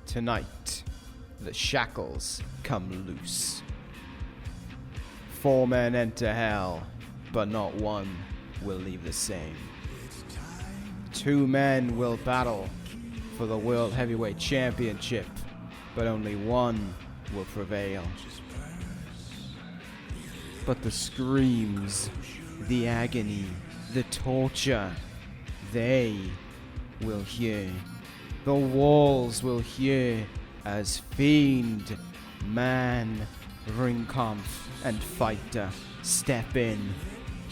Tonight, the shackles come loose. 4 men enter hell, but not one will leave the same. 2 men will battle for the World Heavyweight Championship, but only one will prevail. But the screams, the agony, the torture, they will hear. The walls will hear as Fiend, man, ringkampf, and fighter step in.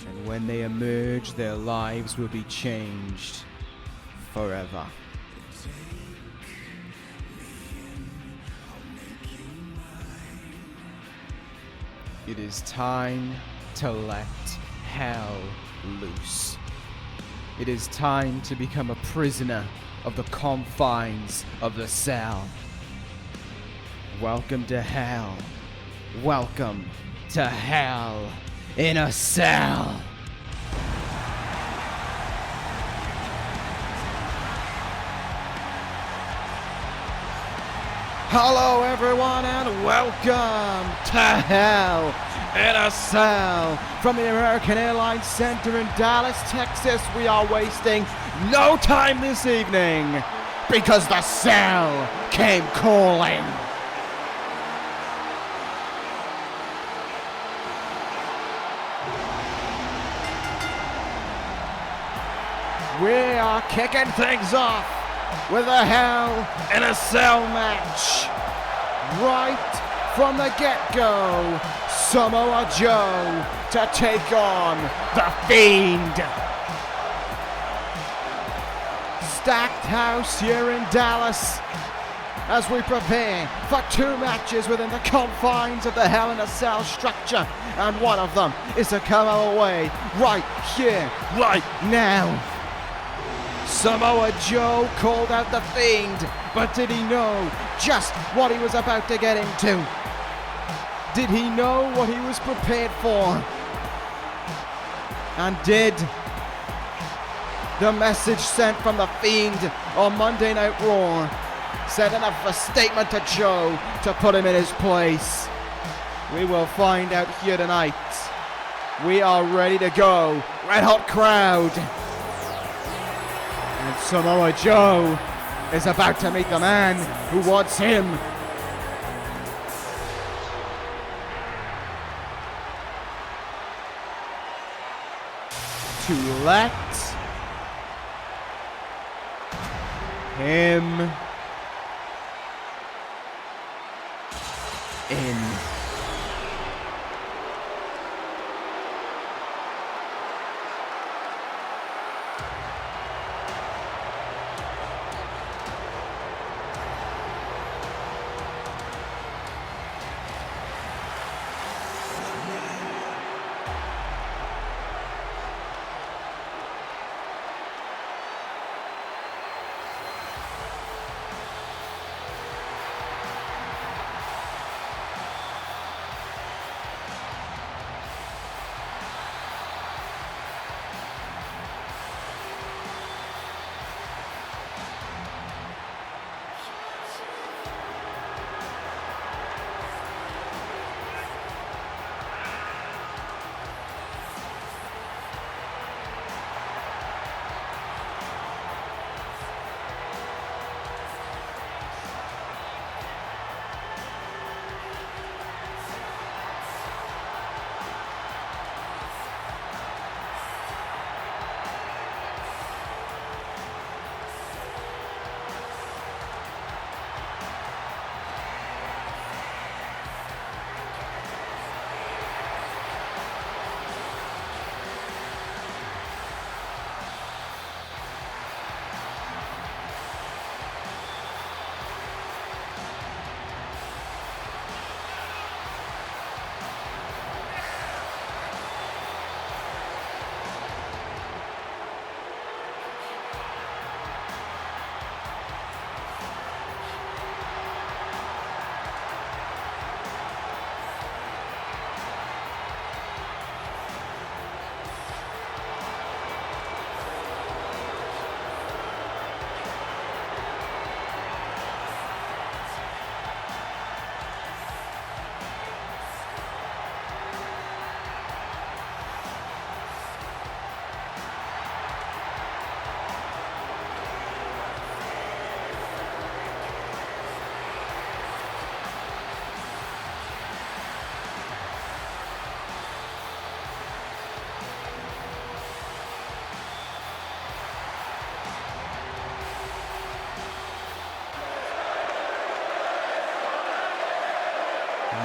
And when they emerge, their lives will be changed forever. It is time to let hell loose. It is time to become a prisoner of the confines of the cell. Welcome to hell. Welcome to hell in a cell. Hello everyone and welcome to hell in a cell. From the American Airlines Center in Dallas, Texas, we are wasting no time this evening because the cell came calling. We are kicking things off with a Hell in a Cell match. Right from the get-go, Samoa Joe to take on the Fiend. Stacked house here in Dallas as we prepare for 2 matches within the confines of the Hell in a Cell structure, and one of them is to come our way right here, right now. Samoa Joe called out the Fiend, but did he know just what he was about to get into? Did he know what he was prepared for? And did the message sent from the Fiend on Monday Night Raw send enough of a statement to Joe to put him in his place? We will find out here tonight. We are ready to go. Red hot crowd. And Samoa Joe is about to meet the man who wants him. To let him in.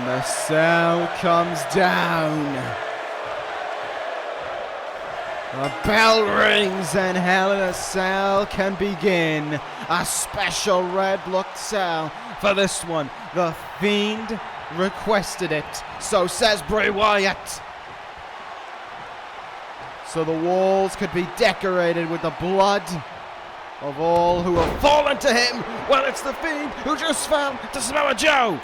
And the sound comes down. The bell rings and Hell in a Cell can begin. A special red looked cell for this one. The Fiend requested it. So says Bray Wyatt. So the walls could be decorated with the blood of all who have fallen to him. Well, it's the Fiend who just fell to Samoa Joe.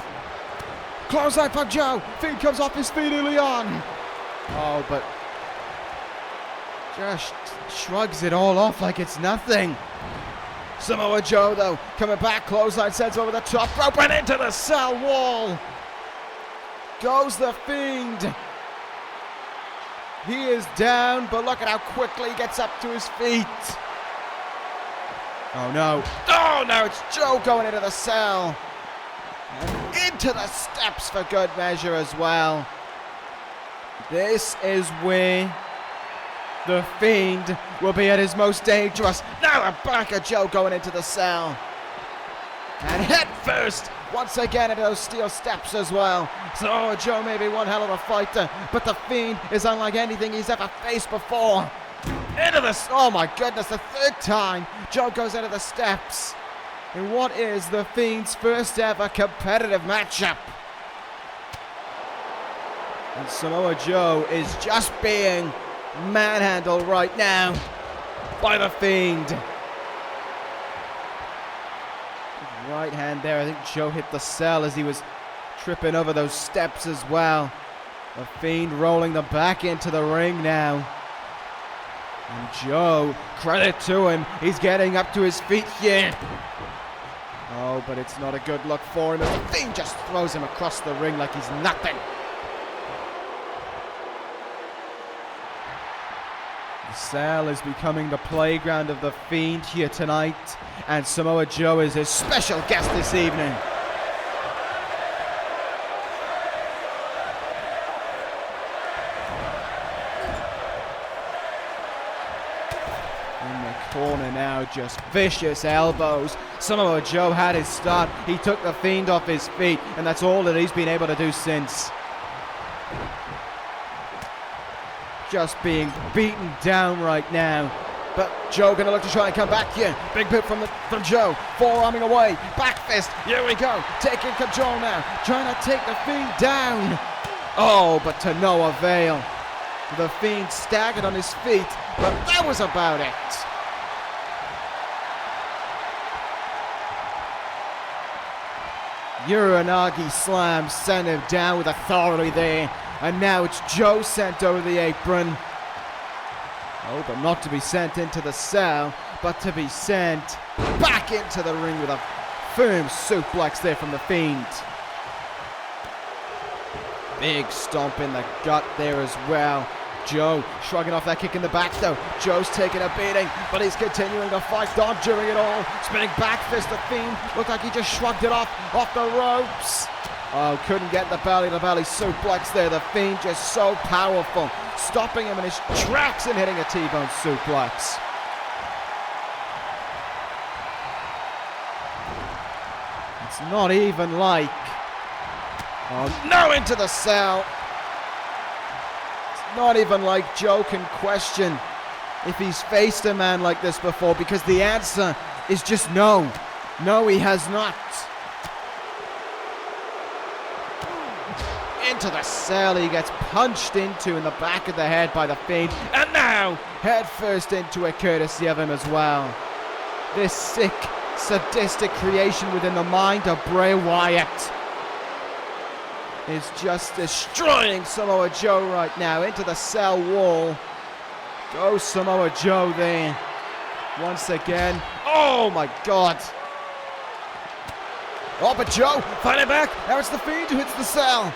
Clothesline for Joe. Fiend comes off his feet early on. Oh, but just shrugs it all off like it's nothing. Samoa Joe, though, coming back. Clothesline sends over the top rope and into the cell wall. Goes the Fiend. He is down, but look at how quickly he gets up to his feet. Oh no. Oh no, it's Joe going into the cell. And into the steps for good measure as well. This is where the Fiend will be at his most dangerous. Now a back of Joe going into the cell. And head first, once again into those steel steps as well. So Joe may be one hell of a fighter, but the Fiend is unlike anything he's ever faced before. Into the, oh my goodness, the third time Joe goes into the steps. In what is the Fiend's first ever competitive matchup. And Samoa Joe is just being manhandled right now by the Fiend. Right hand there. I think Joe hit the cell as he was tripping over those steps as well. The Fiend rolling them back into the ring now. And Joe, credit to him, he's getting up to his feet here. Oh, but it's not a good look for him as the Fiend just throws him across the ring like he's nothing. The cell is becoming the playground of the Fiend here tonight, and Samoa Joe is his special guest this evening. In the corner now, just vicious elbows. Samoa Joe had his start. He took the Fiend off his feet, and that's all that he's been able to do since. Just being beaten down right now. But Joe gonna look to try and come back here. Big boot from Joe. Forearming away. Back fist. Here we go. Taking control now. Trying to take the Fiend down. Oh, but to no avail. The Fiend staggered on his feet, but that was about it. Uranagi slam sent him down with authority there. And now it's Joe sent over the apron. Oh, but not to be sent into the cell, but to be sent back into the ring with a firm suplex there from the Fiend. Big stomp in the gut there as well. Joe shrugging off that kick in the back though. Joe's taking a beating, but he's continuing to fight on during it all. Spinning back fist, the Fiend looked like he just shrugged it off the ropes. Oh, couldn't get the belly-to-belly suplex there. The Fiend just so powerful, stopping him in his tracks and hitting a T-bone suplex. It's not even like... Oh, no, into the cell. It's not even like Joe can question if he's faced a man like this before, because the answer is just no. No, he has not. Into the cell, he gets punched into in the back of the head by the Fiend, and now head first into it courtesy of him as well. This sick, sadistic creation within the mind of Bray Wyatt is just destroying Samoa Joe right now. Into the cell wall goes Samoa Joe there once again. Oh my God. Oh, but Joe fighting back. Now it's the Fiend who hits the cell.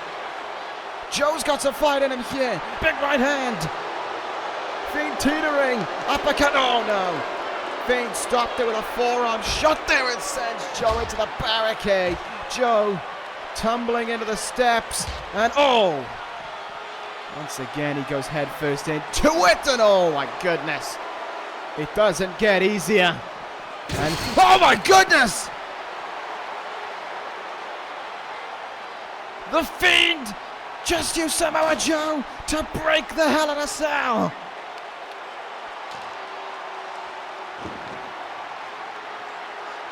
Joe's got some fight in him here. Big right hand. Fiend teetering. Uppercut. Oh no. Fiend stopped it with a forearm shot there and sends Joe into the barricade. Joe tumbling into the steps. And oh. Once again he goes head first into it. And oh my goodness. It doesn't get easier. And oh my goodness. The Fiend just used Samoa Joe to break the Hell in a Cell.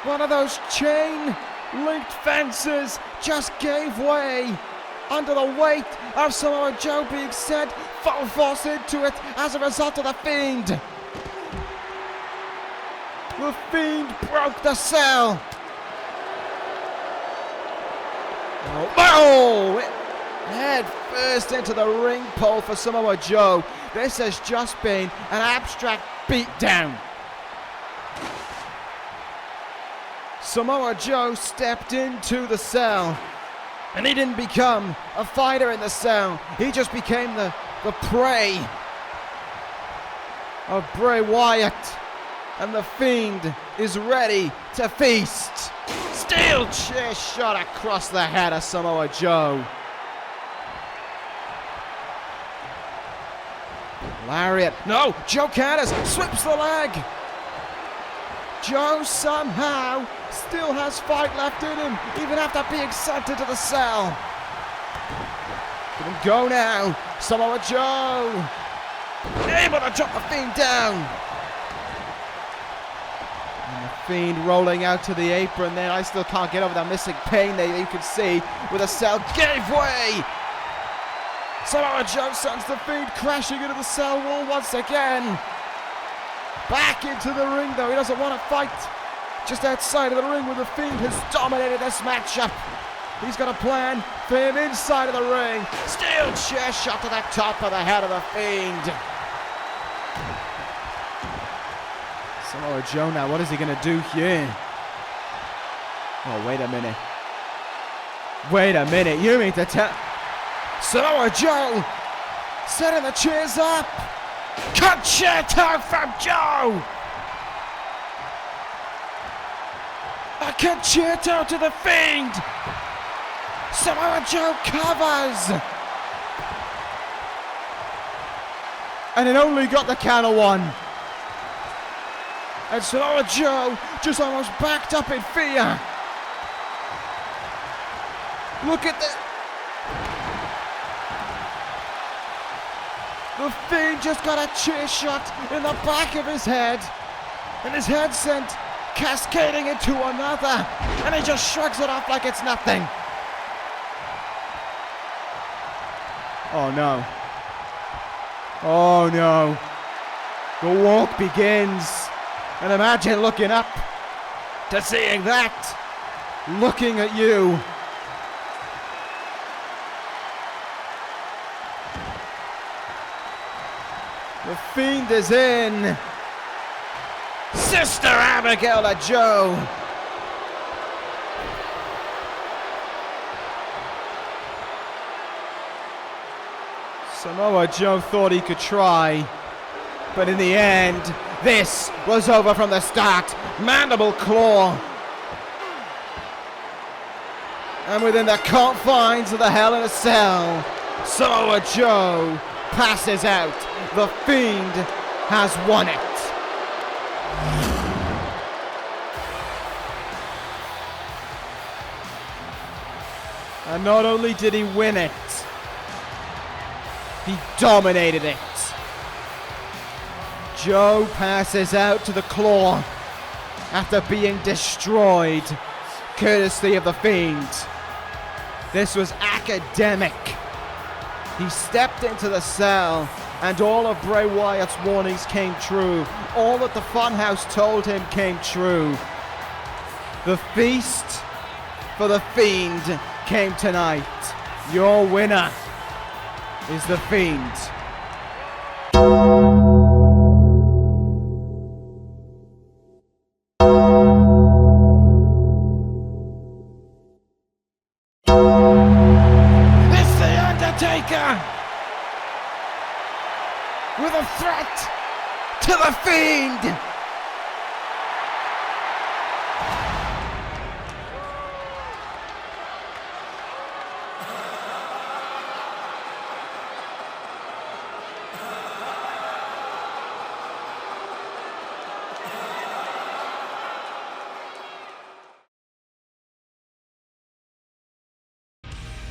One of those chain-linked fences just gave way under the weight of Samoa Joe being sent full force into it as a result of the Fiend. The Fiend broke the cell. Oh! Head first into the ring pole for Samoa Joe. This has just been an abstract beatdown. Samoa Joe stepped into the cell, and he didn't become a fighter in the cell. He just became the prey of Bray Wyatt, and the Fiend is ready to feast. Steel chair shot across the head of Samoa Joe. Lariat. No, Joe counters, sweeps the leg. Joe somehow still has fight left in him, even after being sent into the cell. Let him go now. Samoa Joe able to drop the Fiend down. And the Fiend rolling out to the apron there. I still can't get over that missing pain there you can see with the cell gave way. Samoa Joe sends the Fiend crashing into the cell wall once again. Back into the ring though, he doesn't want to fight. Just outside of the ring where the Fiend has dominated this matchup. He's got a plan for him inside of the ring. Steel chair shot to the top of the head of the Fiend. Samoa Joe now, what is he going to do here? Oh, wait a minute. Wait a minute, you mean to tell... Samoa Joe setting the chairs up. Concerto from Joe. A concerto to the Fiend. Samoa Joe covers. And it only got the count of one. And Samoa Joe just almost backed up in fear. Look at this. The Fiend just got a chair shot in the back of his head. And his head sent cascading into another. And he just shrugs it off like it's nothing. Oh no. Oh no. The walk begins. And imagine looking up to seeing that. Looking at you. The Fiend is in. Sister Abigail to Joe. Samoa Joe thought he could try, but in the end, this was over from the start. Mandible claw. And within the confines of the Hell in a Cell, Samoa Joe passes out. The Fiend has won it. And not only did he win it, he dominated it. Joe passes out to the claw after being destroyed, courtesy of the Fiend. This was academic. He stepped into the cell, and all of Bray Wyatt's warnings came true. All that the Funhouse told him came true. The feast for the Fiend came tonight. Your winner is the Fiend. It's the Undertaker with a threat to the Fiend.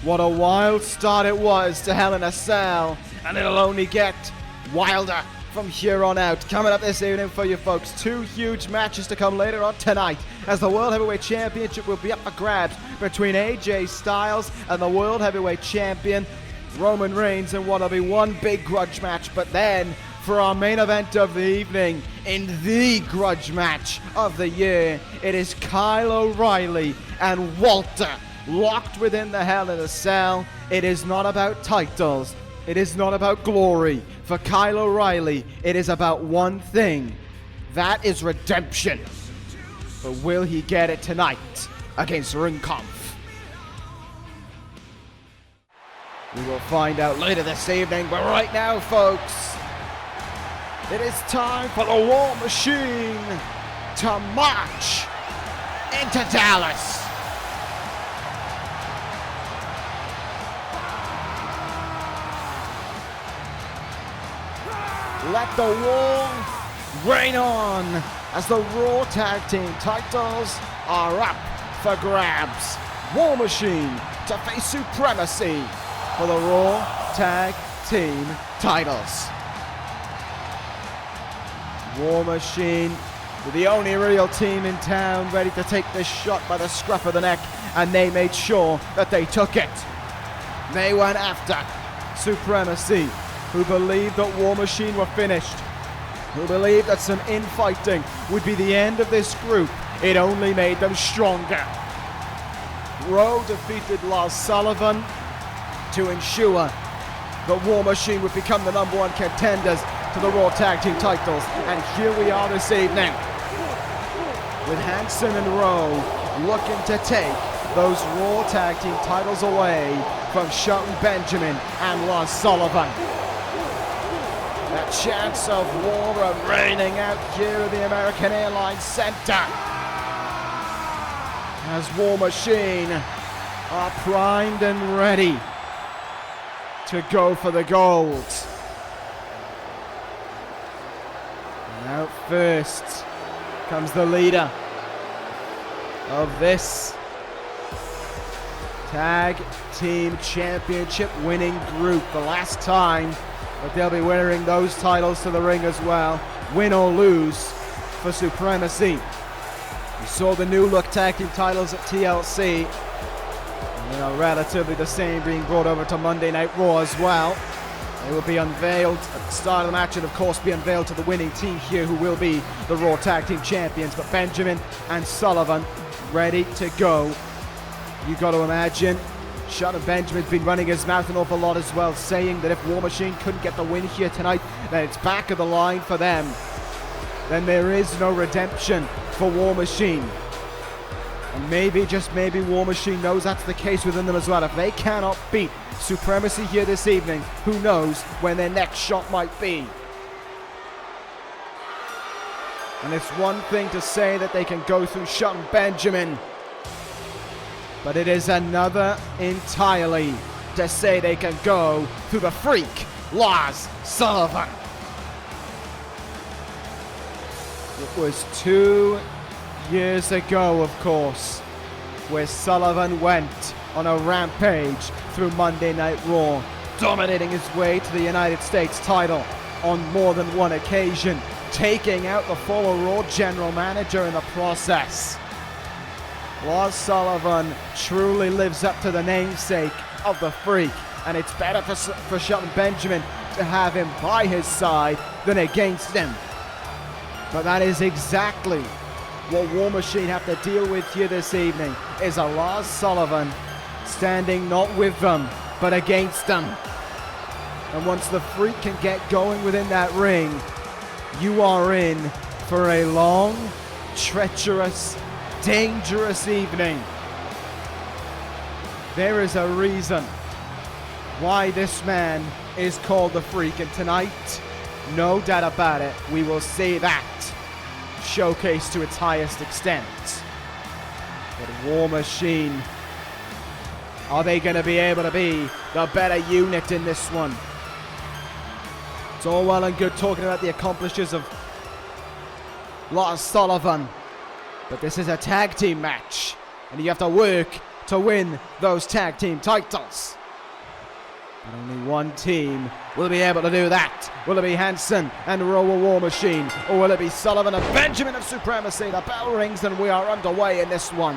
What a wild start it was to Hell in a Cell, and it'll only get wilder from here on out. Coming up this evening for you folks, 2 huge matches to come later on tonight, as the World Heavyweight Championship will be up for grabs between AJ Styles and the World Heavyweight Champion Roman Reigns in what'll be one big grudge match. But then, for our main event of the evening, in the grudge match of the year, it is Kyle O'Reilly and Walter locked within the Hell in a Cell. It is not about titles. It is not about glory. For Kyle O'Reilly, it is about one thing. That is redemption. But will he get it tonight against Ringkampf? We will find out later this evening, but right now, folks, it is time for the War Machine to march into Dallas. Let the war reign on as the Raw Tag Team titles are up for grabs. War Machine to face Supremacy for the Raw Tag Team titles. War Machine, the only real team in town ready to take this shot by the scruff of the neck, and they made sure that they took it. They went after Supremacy, who believed that War Machine were finished, who believed that some infighting would be the end of this group. It only made them stronger. Raw defeated Lars Sullivan to ensure that War Machine would become the #1 contenders to the Raw Tag Team titles. And here we are this evening, with Hanson and Rowe looking to take those Raw Tag Team titles away from Shelton Benjamin and Lars Sullivan. A chance of war reigning out here at the American Airlines Center, as War Machine are primed and ready to go for the gold. And out first comes the leader of this Tag Team Championship winning group. The last time that they'll be wearing those titles to the ring as well, win or lose for Supremacy. We saw the new look tag team titles at TLC, and they are relatively the same being brought over to Monday Night Raw as well. They will be unveiled at the start of the match, and of course be unveiled to the winning team here, who will be the Raw Tag Team Champions. But Benjamin and Sullivan ready to go. You got to imagine Shelton Benjamin's been running his mouth an awful lot as well, saying that if War Machine couldn't get the win here tonight, then it's back of the line for them. Then there is no redemption for War Machine. And maybe, just maybe, War Machine knows that's the case within them as well. If they cannot beat Supremacy here this evening, who knows when their next shot might be. And it's one thing to say that they can go through Shelton Benjamin, but it is another entirely to say they can go through the freak, Lars Sullivan. It was 2 years ago, of course, where Sullivan went on a rampage through Monday Night Raw, dominating his way to the United States title on more than one occasion, taking out the former Raw general manager in the process. Lars Sullivan truly lives up to the namesake of the freak, and it's better for Shelton Benjamin to have him by his side than against him. But that is exactly what War Machine have to deal with here this evening, is a Lars Sullivan standing not with them, but against them. And once the freak can get going within that ring, you are in for a long, treacherous, dangerous evening. There is a reason why this man is called the Freak, and tonight, no doubt about it, we will see that showcased to its highest extent. But War Machine, are they going to be able to be the better unit in this one? It's all well and good talking about the accomplishments of Lars Sullivan, but this is a tag team match, and you have to work to win those tag team titles. But only one team will be able to do that. Will it be Hanson and Rowa War Machine, or will it be Sullivan and Benjamin of Supremacy? The bell rings and we are underway in this one.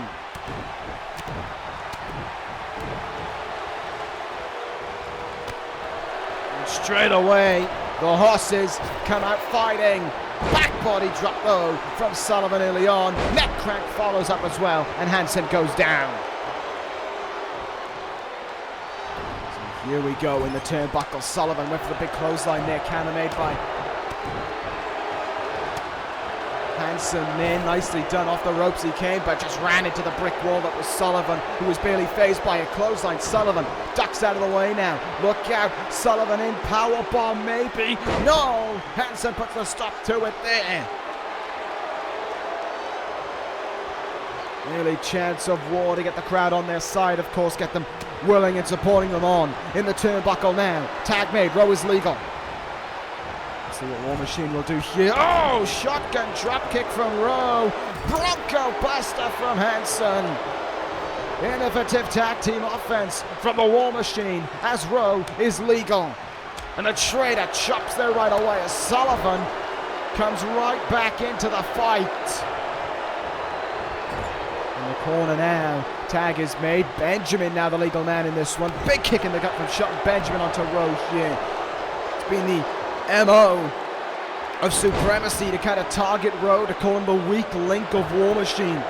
And straight away, the horses come out fighting. Back body drop though from Sullivan early on. Neck crank follows up as well, and Hanson goes down. So here we go in the turnbuckle. Sullivan with the big clothesline there, counter made by Hanson there. Nicely done, off the ropes he came, but just ran into the brick wall. That was Sullivan, who was barely phased by a clothesline. Sullivan ducks out of the way now. Look out, Sullivan in, powerbomb maybe. No, Hanson puts a stop to it there. Really chance of War to get the crowd on their side, of course, get them willing and supporting them on. In the turnbuckle now, tag made, Row is legal. Let's see what War Machine will do here. Oh, shotgun drop kick from Row. Bronco Buster from Hanson. Innovative tag team offense from the War Machine as Row is legal. And the Trader chops there right away as Sullivan comes right back into the fight. In the corner now, tag is made. Benjamin now the legal man in this one. Big kick in the gut from Shelton Benjamin onto Row here. It's been the MO of Supremacy to kind of target Row, to call him the weak link of War Machine.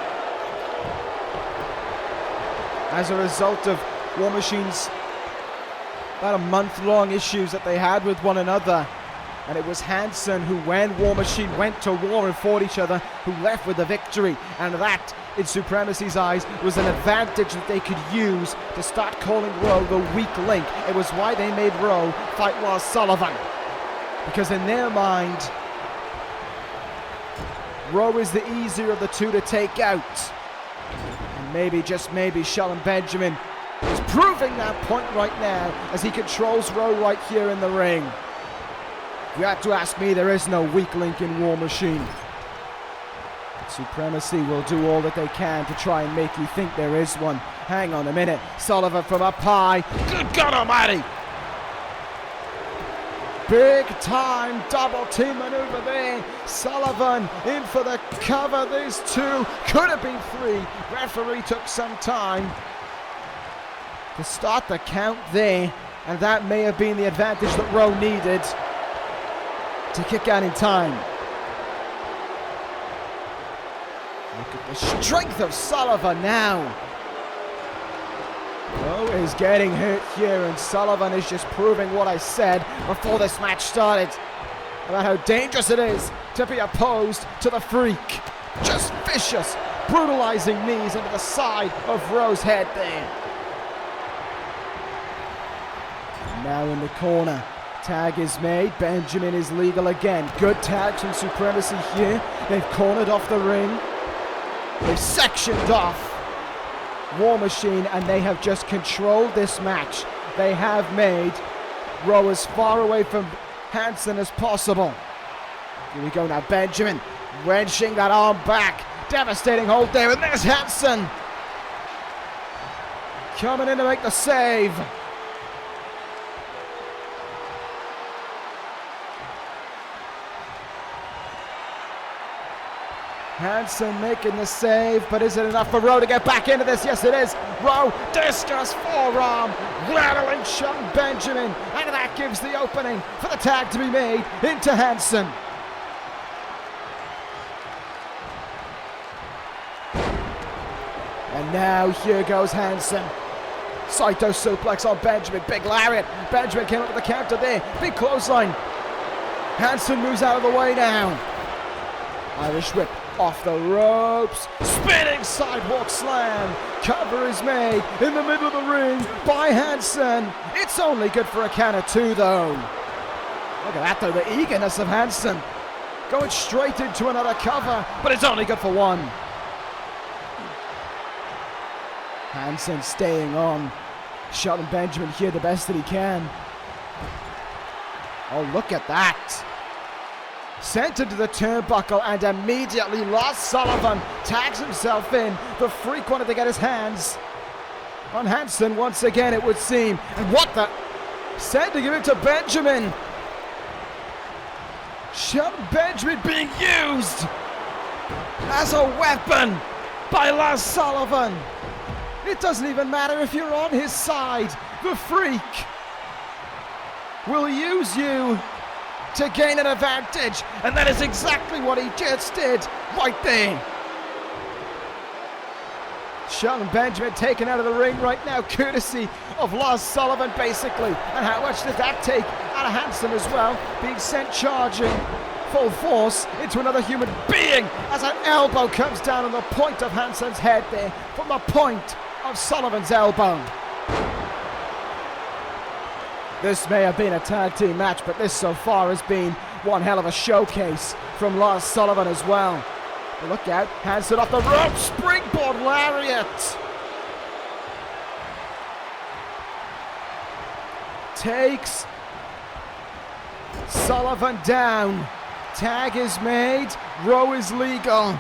As a result of War Machine's about a month-long issues that they had with one another. And it was Hanson who, when War Machine went to war and fought each other, who left with the victory. And that, in Supremacy's eyes, was an advantage that they could use to start calling Row the weak link. It was why they made Row fight Lars Sullivan. Because in their mind, Row is the easier of the two to take out. And maybe, just maybe, Shelton Benjamin is proving that point right now as he controls Row right here in the ring. If you have to ask me, there is no weak link in War Machine. Supremacy will do all that they can to try and make you think there is one. Hang on a minute. Sullivan from up high. Good God Almighty! Big time double team maneuver there. Sullivan in for the cover. There's two. Could have been three. Referee took some time to start the count there, and that may have been the advantage that Row needed to kick out in time. Look at the strength of Sullivan now. Row is getting hurt here, and Sullivan is just proving what I said before this match started about how dangerous it is to be opposed to the Freak. Just vicious, brutalizing knees into the side of Row's head there. And now in the corner, tag is made. Benjamin is legal again. Good tags from Supremacy here. They've cornered off the ring. They've sectioned off War Machine, and they have just controlled this match. They have made Row as far away from Hanson as possible. Here we go now. Benjamin wrenching that arm back. Devastating hold there, and there's Hanson coming in to make the save. Hanson making the save, but is it enough for Row to get back into this? Yes, it is. Row, discus forearm, rattling Shelton Benjamin, and that gives the opening for the tag to be made into Hanson. And now here goes Hanson. Saito suplex on Benjamin, big lariat. Benjamin came up with the counter there, big clothesline. Hanson moves out of the way now. Irish whip off the ropes, spinning sidewalk slam. Cover is made in the middle of the ring by Hanson. It's only good for a count of two though. Look at that though, the eagerness of Hanson. Going straight into another cover, but it's only good for one. Hanson staying on. Shelton Benjamin here the best that he can. Oh, look at that. Sent into the turnbuckle, and immediately Lars Sullivan tags himself in. The Freak wanted to get his hands on Hansen once again, it would seem. And what the? Sending him into Benjamin. Shelton Benjamin being used as a weapon by Lars Sullivan. It doesn't even matter if you're on his side. The Freak will use you to gain an advantage, and that is exactly what he just did right there. Shelton Benjamin taken out of the ring right now, courtesy of Lars Sullivan, basically. And how much did that take out of Hansen as well, being sent charging full force into another human being as an elbow comes down on the point of Hansen's head there, from the point of Sullivan's elbow. This may have been a tag team match, but this so far has been one hell of a showcase from Lars Sullivan as well. But look out, Hansen off the rope, springboard lariat. Takes Sullivan down. Tag is made, Rowe is legal.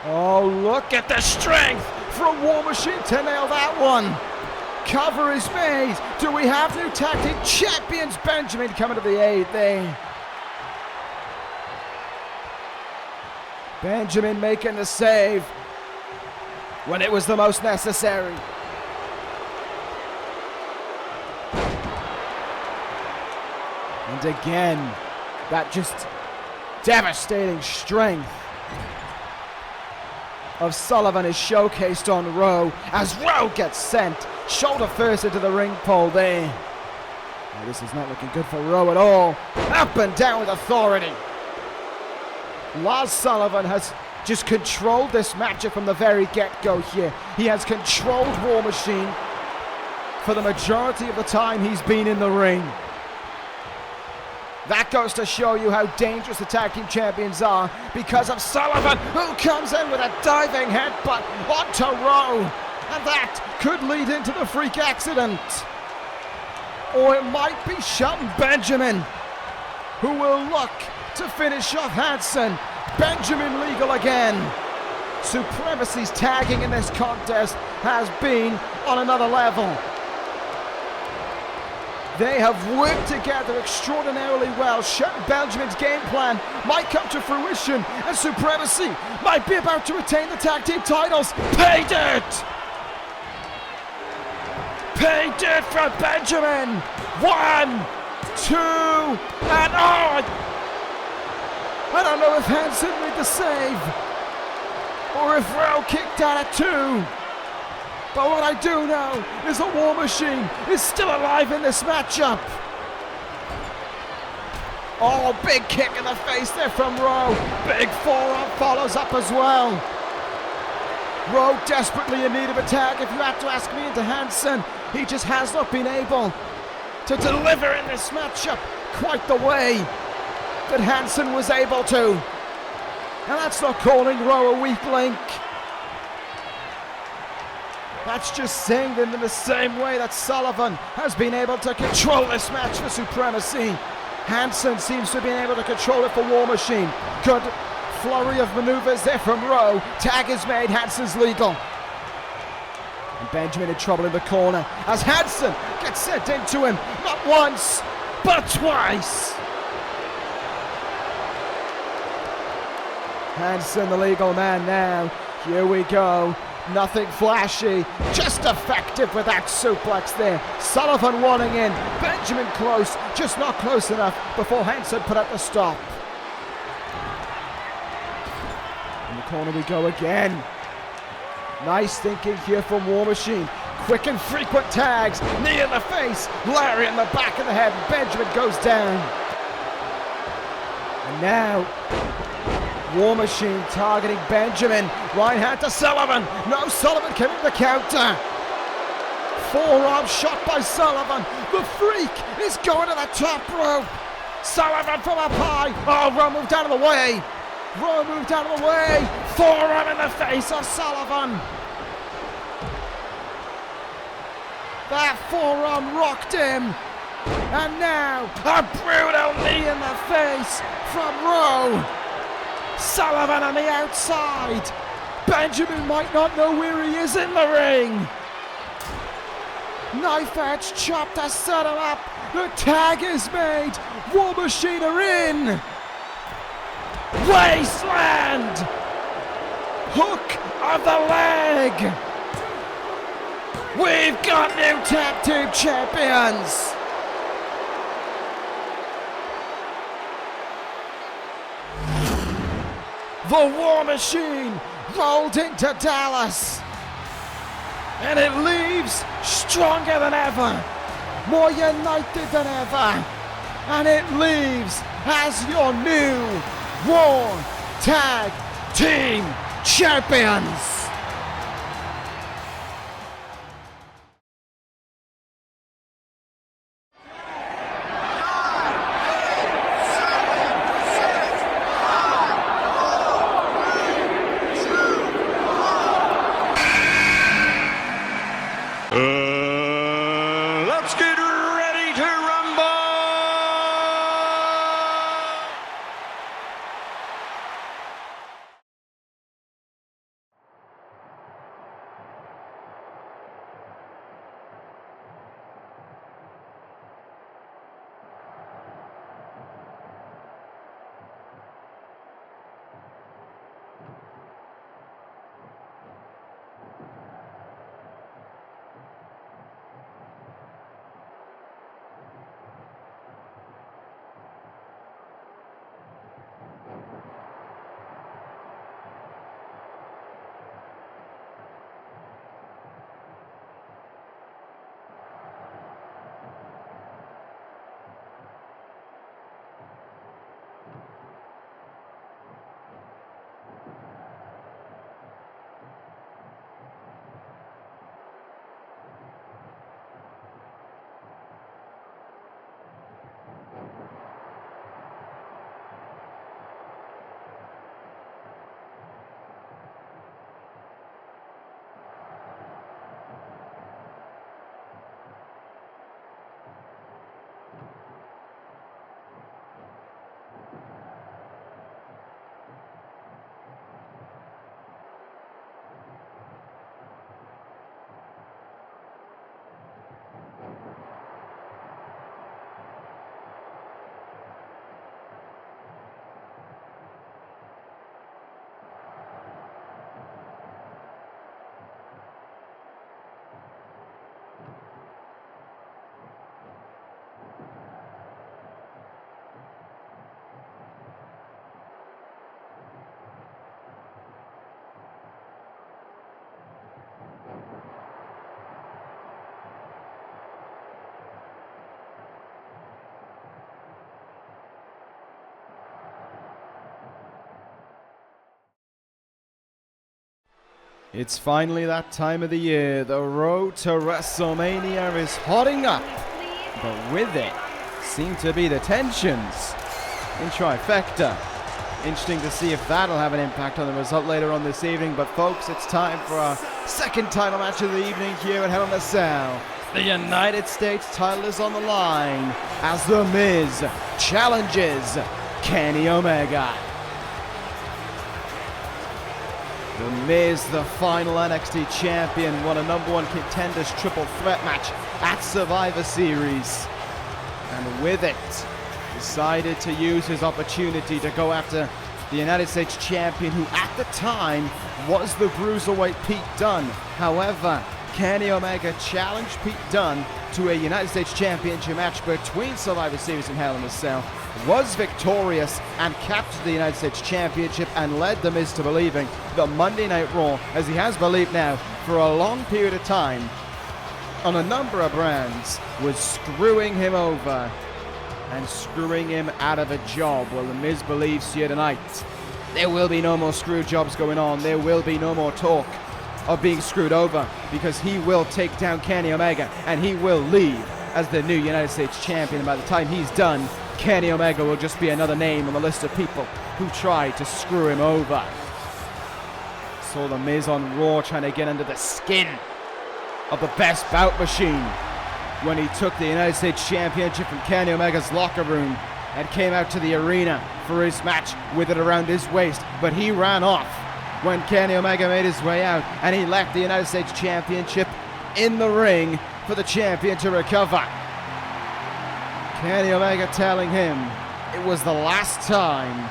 Oh, look at the strength from War Machine to nail that one. Cover is made. Do we have new tag team champions? Benjamin coming to the aid there. Benjamin making the save when it was the most necessary. And again, that just devastating strength of Sullivan is showcased on Rowe as Rowe gets sent shoulder first into the ring pole there. Now, this is not looking good for Rowe at all. Up and down with authority. Lars Sullivan has just controlled this matchup from the very get-go here. He has controlled War Machine for the majority of the time he's been in the ring. That goes to show you how dangerous the tag team champions are because of Sullivan, who comes in with a diving headbutt onto Rowe. And that could lead into the Freak accident. Or it might be Shelton Benjamin who will look to finish off Hansen. Benjamin legal again. Supremacy's tagging in this contest has been on another level. They have worked together extraordinarily well. Shelton Benjamin's game plan might come to fruition, and Supremacy might be about to retain the tag team titles. Pay dirt! Pay dirt for Benjamin! 1, 2, and on! I don't know if Hansen made the save, or if Rowe kicked out at 2. But what I do know is the War Machine is still alive in this matchup. Oh, big kick in the face there from Rowe. Big forearm follows up as well. Rowe desperately in need of a tag, if you had to ask me, into Hansen. He just has not been able to deliver in this matchup quite the way that Hansen was able to. And that's not calling Rowe a weak link. That's just saying that in the same way that Sullivan has been able to control this match for Supremacy, Hansen seems to have been able to control it for War Machine. Good flurry of maneuvers there from Rowe. Tag is made, Hansen's legal. And Benjamin in trouble in the corner as Hansen gets sent into him, not once, but twice. Hansen the legal man now. Here we go. Nothing flashy, just effective with that suplex there. Sullivan wanting in, Benjamin close, just not close enough before Hansen put up the stop. In the corner we go again. Nice thinking here from War Machine. Quick and frequent tags, knee in the face, Larry in the back of the head, Benjamin goes down. And now, War Machine targeting Benjamin. Right hand to Sullivan. No, Sullivan coming to the counter. Forearm shot by Sullivan. The Freak is going to the top rope. Sullivan from up high. Oh, Rowe moved out of the way. Rowe moved out of the way. Forearm in the face of Sullivan. That forearm rocked him. And now a brutal knee in the face from Rowe. Sullivan on the outside. Benjamin might not know where he is in the ring. Knife edge chop to set him up. The tag is made. War Machine are in. Wasteland. Hook of the leg. We've got new tag team champions. The War Machine rolled into Dallas, and it leaves stronger than ever, more united than ever, and it leaves as your new Raw Tag Team Champions. Let's get ready to rumble! It's finally that time of the year. The road to WrestleMania is hotting up, but with it seem to be the tensions in Trifecta. Interesting to see if that'll have an impact on the result later on this evening. But folks, it's time for our second title match of the evening here at Hell in a Cell. The United States title is on the line as The Miz challenges Kenny Omega. The Miz, the final NXT champion, won a #1 contenders triple threat match at Survivor Series. And with it, decided to use his opportunity to go after the United States champion, who at the time was the Bruiserweight Pete Dunne. However, Kenny Omega challenged Pete Dunne to a United States Championship match between Survivor Series and Hell in a Cell, was victorious and captured the United States Championship and led The Miz to believing the Monday Night Raw, as he has believed now for a long period of time, on a number of brands, was screwing him over and screwing him out of a job. Well, The Miz believes here tonight there will be no more screw jobs going on. There will be no more talk of being screwed over, because he will take down Kenny Omega and he will leave as the new United States champion. And by the time he's done, Kenny Omega will just be another name on the list of people who tried to screw him over. Saw The Miz on Raw trying to get under the skin of the Best Bout Machine when he took the United States Championship from Kenny Omega's locker room and came out to the arena for his match with it around his waist. But he ran off when Kenny Omega made his way out, and he left the United States Championship in the ring for the champion to recover. Kenny Omega telling him it was the last time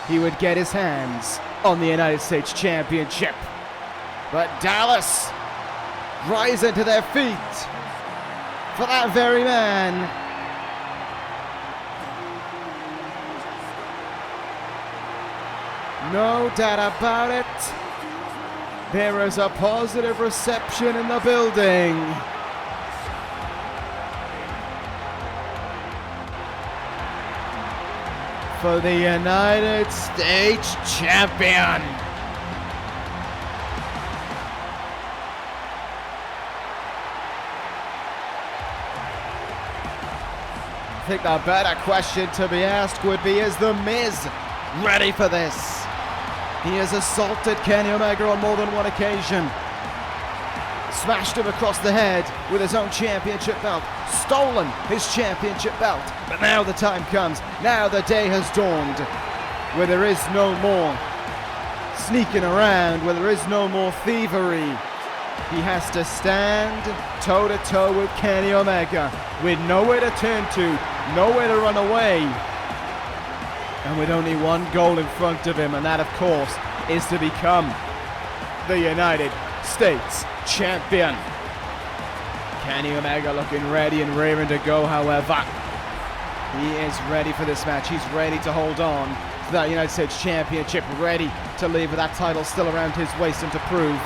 he would get his hands on the United States Championship. But Dallas rising to their feet for that very man. No doubt about it. There is a positive reception in the building. For the United States Champion. I think the better question to be asked would be, is The Miz ready for this? He has assaulted Kenny Omega on more than one occasion. Smashed him across the head with his own championship belt. Stolen his championship belt. But now the time comes. Now the day has dawned. Where there is no more sneaking around. Where there is no more thievery. He has to stand toe-to-toe with Kenny Omega. With nowhere to turn to. Nowhere to run away. And with only one goal in front of him. And that, of course, is to become the United States Champion. Kenny Omega looking ready and raring to go, however. He is ready for this match. He's ready to hold on to that United States Championship. Ready to leave with that title still around his waist and to prove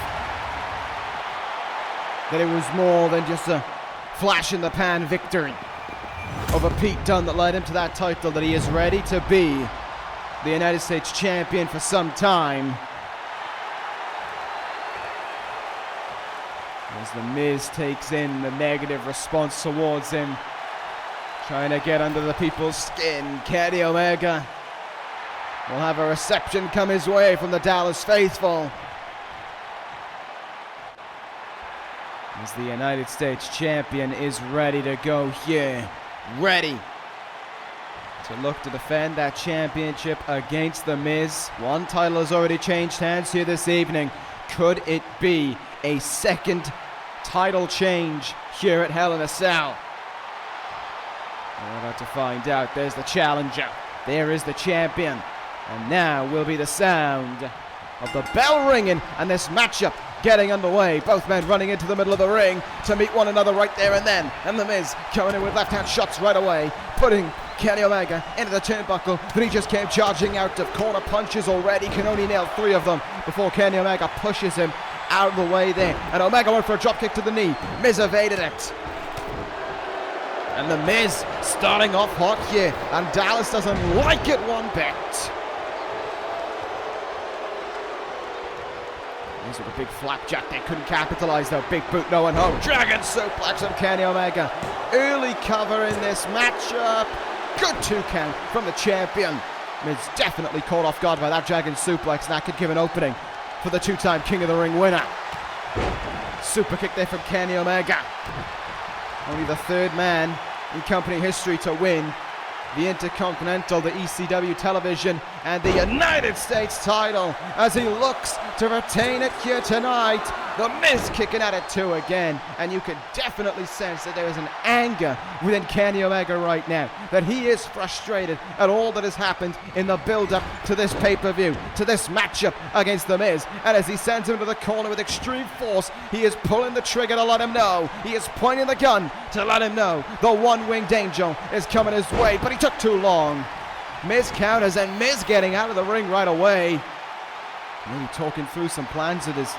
that it was more than just a flash-in-the-pan victory over Pete Dunne that led him to that title, that he is ready to be the United States Champion for some time. As The Miz takes in the negative response towards him, trying to get under the people's skin, Kenny Omega will have a reception come his way from the Dallas faithful. As the United States Champion is ready to go here, ready to look to defend that championship against The Miz. One title has already changed hands here this evening. Could it be a second title change here at Hell in a Cell? We're about to find out. There's the challenger. There is the champion. And now will be the sound of the bell ringing and this matchup getting underway. Both men running into the middle of the ring to meet one another right there and then. And The Miz coming in with left-hand shots right away, putting Kenny Omega into the turnbuckle, but he just came charging out of corner punches already. Can only nail 3 of them before Kenny Omega pushes him out of the way there. And Omega went for a dropkick to the knee. Miz evaded it. And The Miz starting off hot here, and Dallas doesn't like it one bit. Miz with a big flapjack there, couldn't capitalize though. Big boot, no one home. Dragon suplex from Kenny Omega. Early cover in this matchup. Good 2 count from the champion. Miz definitely caught off guard by that dragon suplex, and that could give an opening for the 2-time King of the Ring winner. Super kick there from Kenny Omega. Only the 3rd man in company history to win the Intercontinental, the ECW television, and the United States title as he looks to retain it here tonight. The Miz kicking at it too again, and you can definitely sense that there is an anger within Kenny Omega right now, that he is frustrated at all that has happened in the build-up to this pay-per-view, to this matchup against The Miz. And as he sends him to the corner with extreme force, he is pulling the trigger to let him know, he is pointing the gun to let him know the one-winged angel is coming his way, but he took too long. Miz counters, and Miz getting out of the ring right away. Maybe talking through some plans with his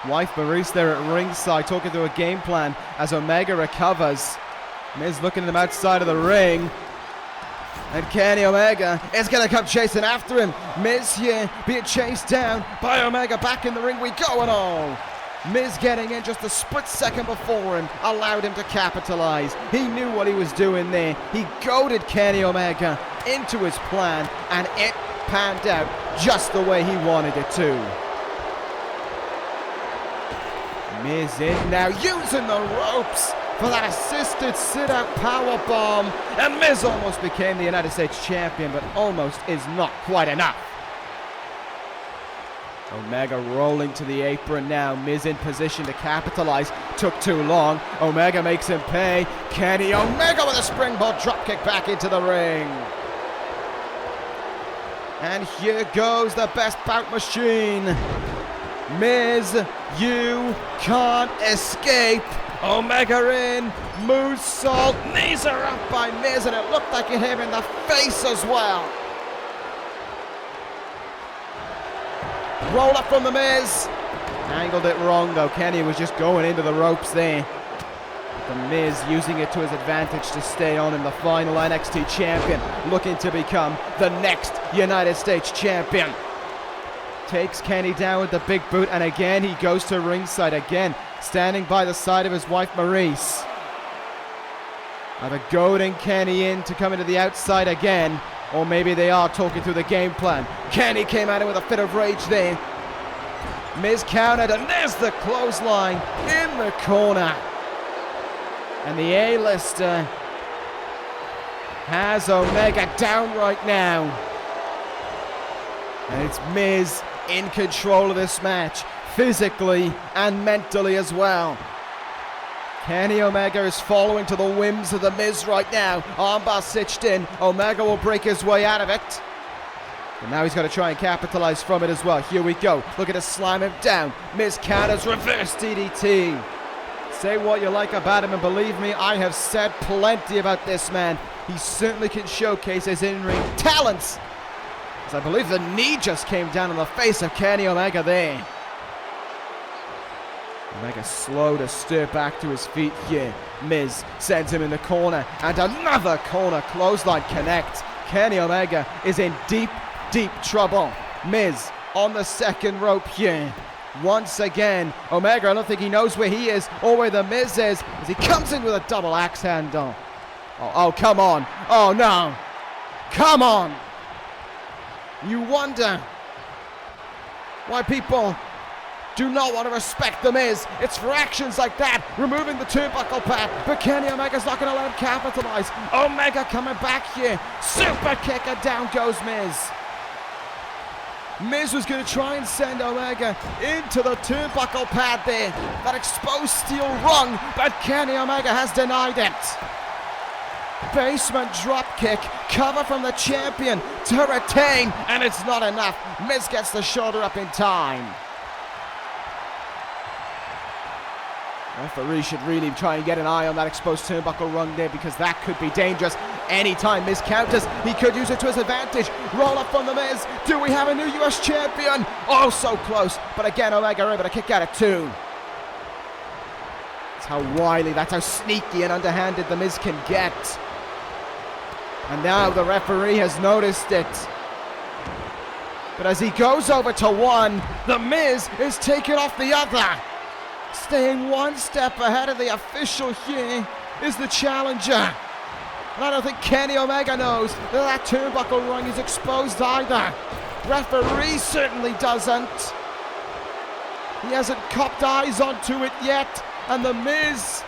wife Maurice there at ringside, talking through a game plan as Omega recovers. Miz looking at him outside of the ring. And Kenny Omega is going to come chasing after him. Miz here being chased down by Omega. Back in the ring we go and all. Miz getting in just a split second before him allowed him to capitalize. He knew what he was doing there. He goaded Kenny Omega into his plan, and it panned out just the way he wanted it to. Miz in now, using the ropes for that assisted sit-out powerbomb, and Miz almost became the United States Champion, but almost is not quite enough. Omega rolling to the apron now. Miz in position to capitalize. Took too long. Omega makes him pay. Kenny Omega with a springboard dropkick back into the ring. And here goes the best bout machine. Miz, you can't escape. Omega in. Moonsault. Knees are up by Miz, and it looked like it hit him in the face as well. Roll up from the Miz. Angled it wrong though. Kenny was just going into the ropes there. The Miz using it to his advantage to stay on him, the final NXT champion, looking to become the next United States champion. Takes Kenny down with the big boot, and again he goes to ringside again, standing by the side of his wife Maurice. Either goading Kenny in to come into the outside again, or maybe they are talking through the game plan. Kenny came at him with a fit of rage there. Miz countered, and there's the clothesline in the corner. And the A-lister has Omega down right now. And it's Miz in control of this match, physically and mentally as well. Kenny Omega is following to the whims of the Miz right now. Armbar stitched in. Omega will break his way out of it. And now he's got to try and capitalize from it as well. Here we go. Looking to slam him down. Miz counters, reverse DDT. Say what you like about him, and believe me, I have said plenty about this man. He certainly can showcase his in-ring talents. As I believe the knee just came down on the face of Kenny Omega there. Omega slow to stir back to his feet here. Miz sends him in the corner, and another corner clothesline connect. Kenny Omega is in deep, deep trouble. Miz on the second rope here. Once again, Omega, I don't think he knows where he is or where the Miz is, as he comes in with a double axe handle. Oh, come on. Oh, no. Come on. You wonder why people do not want to respect the Miz. It's for actions like that, removing the turnbuckle pad, but Kenny Omega's not going to let him capitalize. Omega coming back here. Super kick, and down goes Miz. Miz was going to try and send Omega into the turnbuckle pad there. That exposed steel rung, but Kenny Omega has denied it. Basement drop kick, cover from the champion to retain, and it's not enough. Miz gets the shoulder up in time. Referee should really try and get an eye on that exposed turnbuckle rung there, because that could be dangerous. Anytime Miz counters, he could use it to his advantage. Roll up from the Miz. Do we have a new US champion? Oh, so close. But again, Omega able to kick out at 2. That's how wily, that's how sneaky and underhanded the Miz can get. And now the referee has noticed it. But as he goes over to one, the Miz is taking off the other. Staying one step ahead of the official here is the challenger. And I don't think Kenny Omega knows that turnbuckle rung is exposed either. Referee certainly doesn't. He hasn't copped eyes onto it yet. And the Miz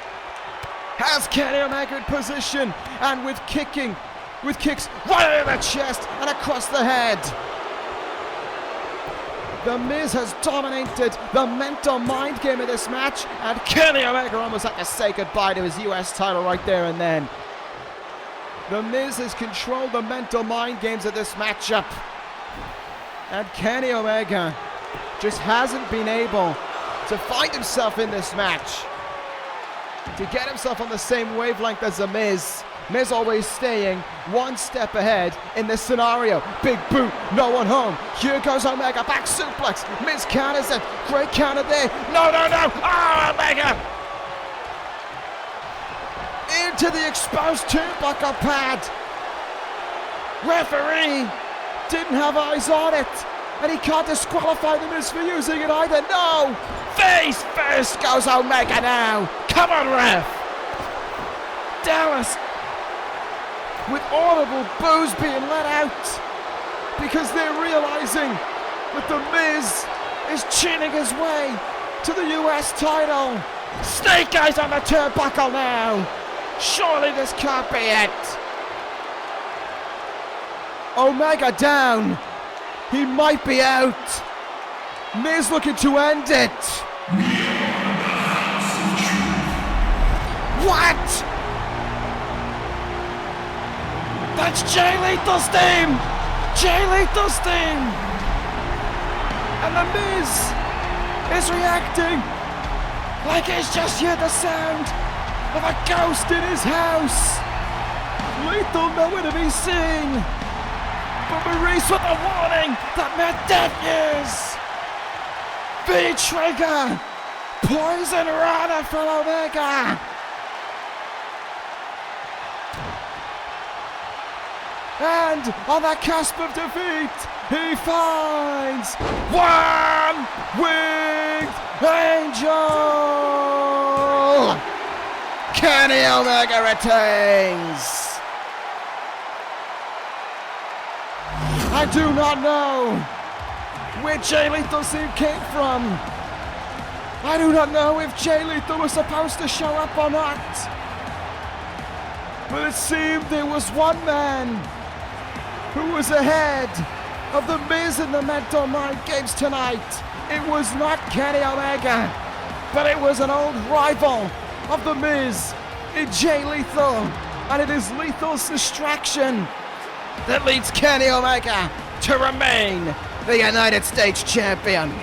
has Kenny Omega in position. And with kicks right in the chest and across the head. The Miz has dominated the mental mind game of this match, and Kenny Omega almost had to say goodbye to his US title right there and then. The Miz has controlled the mental mind games of this matchup, and Kenny Omega just hasn't been able to find himself in this match, to get himself on the same wavelength as the Miz. Miz always staying one step ahead in this scenario. Big boot, no one home. Here goes Omega, back suplex. Miz counters it. Great counter there. No. Oh, Omega! Into the exposed turnbuckle pad. Referee didn't have eyes on it, and he can't disqualify the Miz for using it either. No! Face first goes Omega now. Come on, ref. Dallas, with audible boos being let out, because they're realizing that the Miz is chinning his way to the US title. Snake Eyes on the turnbuckle now. Surely this can't be it. Omega down. He might be out. Miz looking to end it. What? That's Jay Lethal's team. Jay Lethal's team. And the Miz is reacting like he's just heard the sound of a ghost in his house. Lethal nowhere to be seen. But Maurice with a warning that meant death news. V-Trigger. Poison Rana from Omega. And on the cusp of defeat, he finds one winged angel. Kenny Omega retains. I do not know where Jay Lethal's team came from. I do not know if Jay Lethal was supposed to show up or not. But it seemed there was one man who was ahead of the Miz in the mental mind games tonight. It was not Kenny Omega, but it was an old rival of the Miz in Jay Lethal. And it is Lethal's distraction that leads Kenny Omega to remain the United States Champion.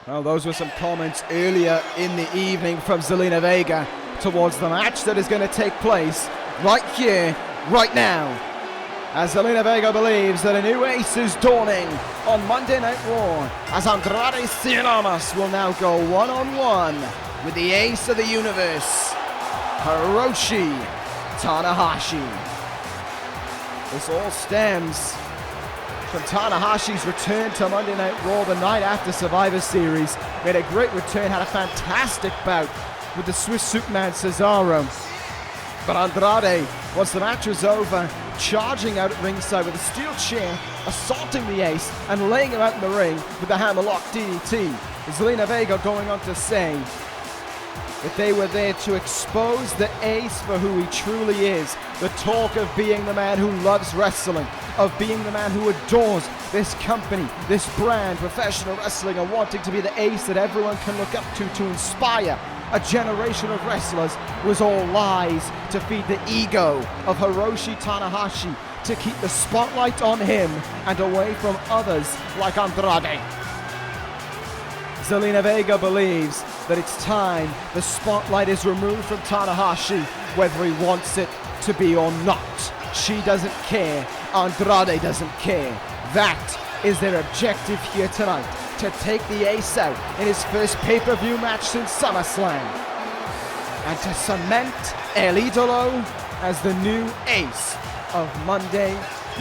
Well, those were some comments earlier in the evening from Zelina Vega towards the match that is going to take place right here, right now. As Zelina Vega believes that a new ace is dawning on Monday Night Raw, as Andrade Cien will now go one-on-one with the ace of the universe, Hiroshi Tanahashi. This all stems from Tanahashi's return to Monday Night Raw the night after Survivor Series. Made a great return, had a fantastic bout with the Swiss Superman Cesaro. But Andrade, once the match was over, charging out at ringside with a steel chair, assaulting the ace and laying him out in the ring with the hammerlock DDT. Zelina Vega going on to say that they were there to expose the ace for who he truly is. The talk of being the man who loves wrestling, of being the man who adores this company, this brand, professional wrestling, and wanting to be the ace that everyone can look up to inspire a generation of wrestlers, was all lies to feed the ego of Hiroshi Tanahashi, to keep the spotlight on him and away from others like Andrade. Zelina Vega believes that it's time the spotlight is removed from Tanahashi, whether he wants it to be or not. She doesn't care. Andrade doesn't care. That is their objective here tonight, to take the ace out in his first pay-per-view match since SummerSlam, and to cement El Idolo as the new ace of Monday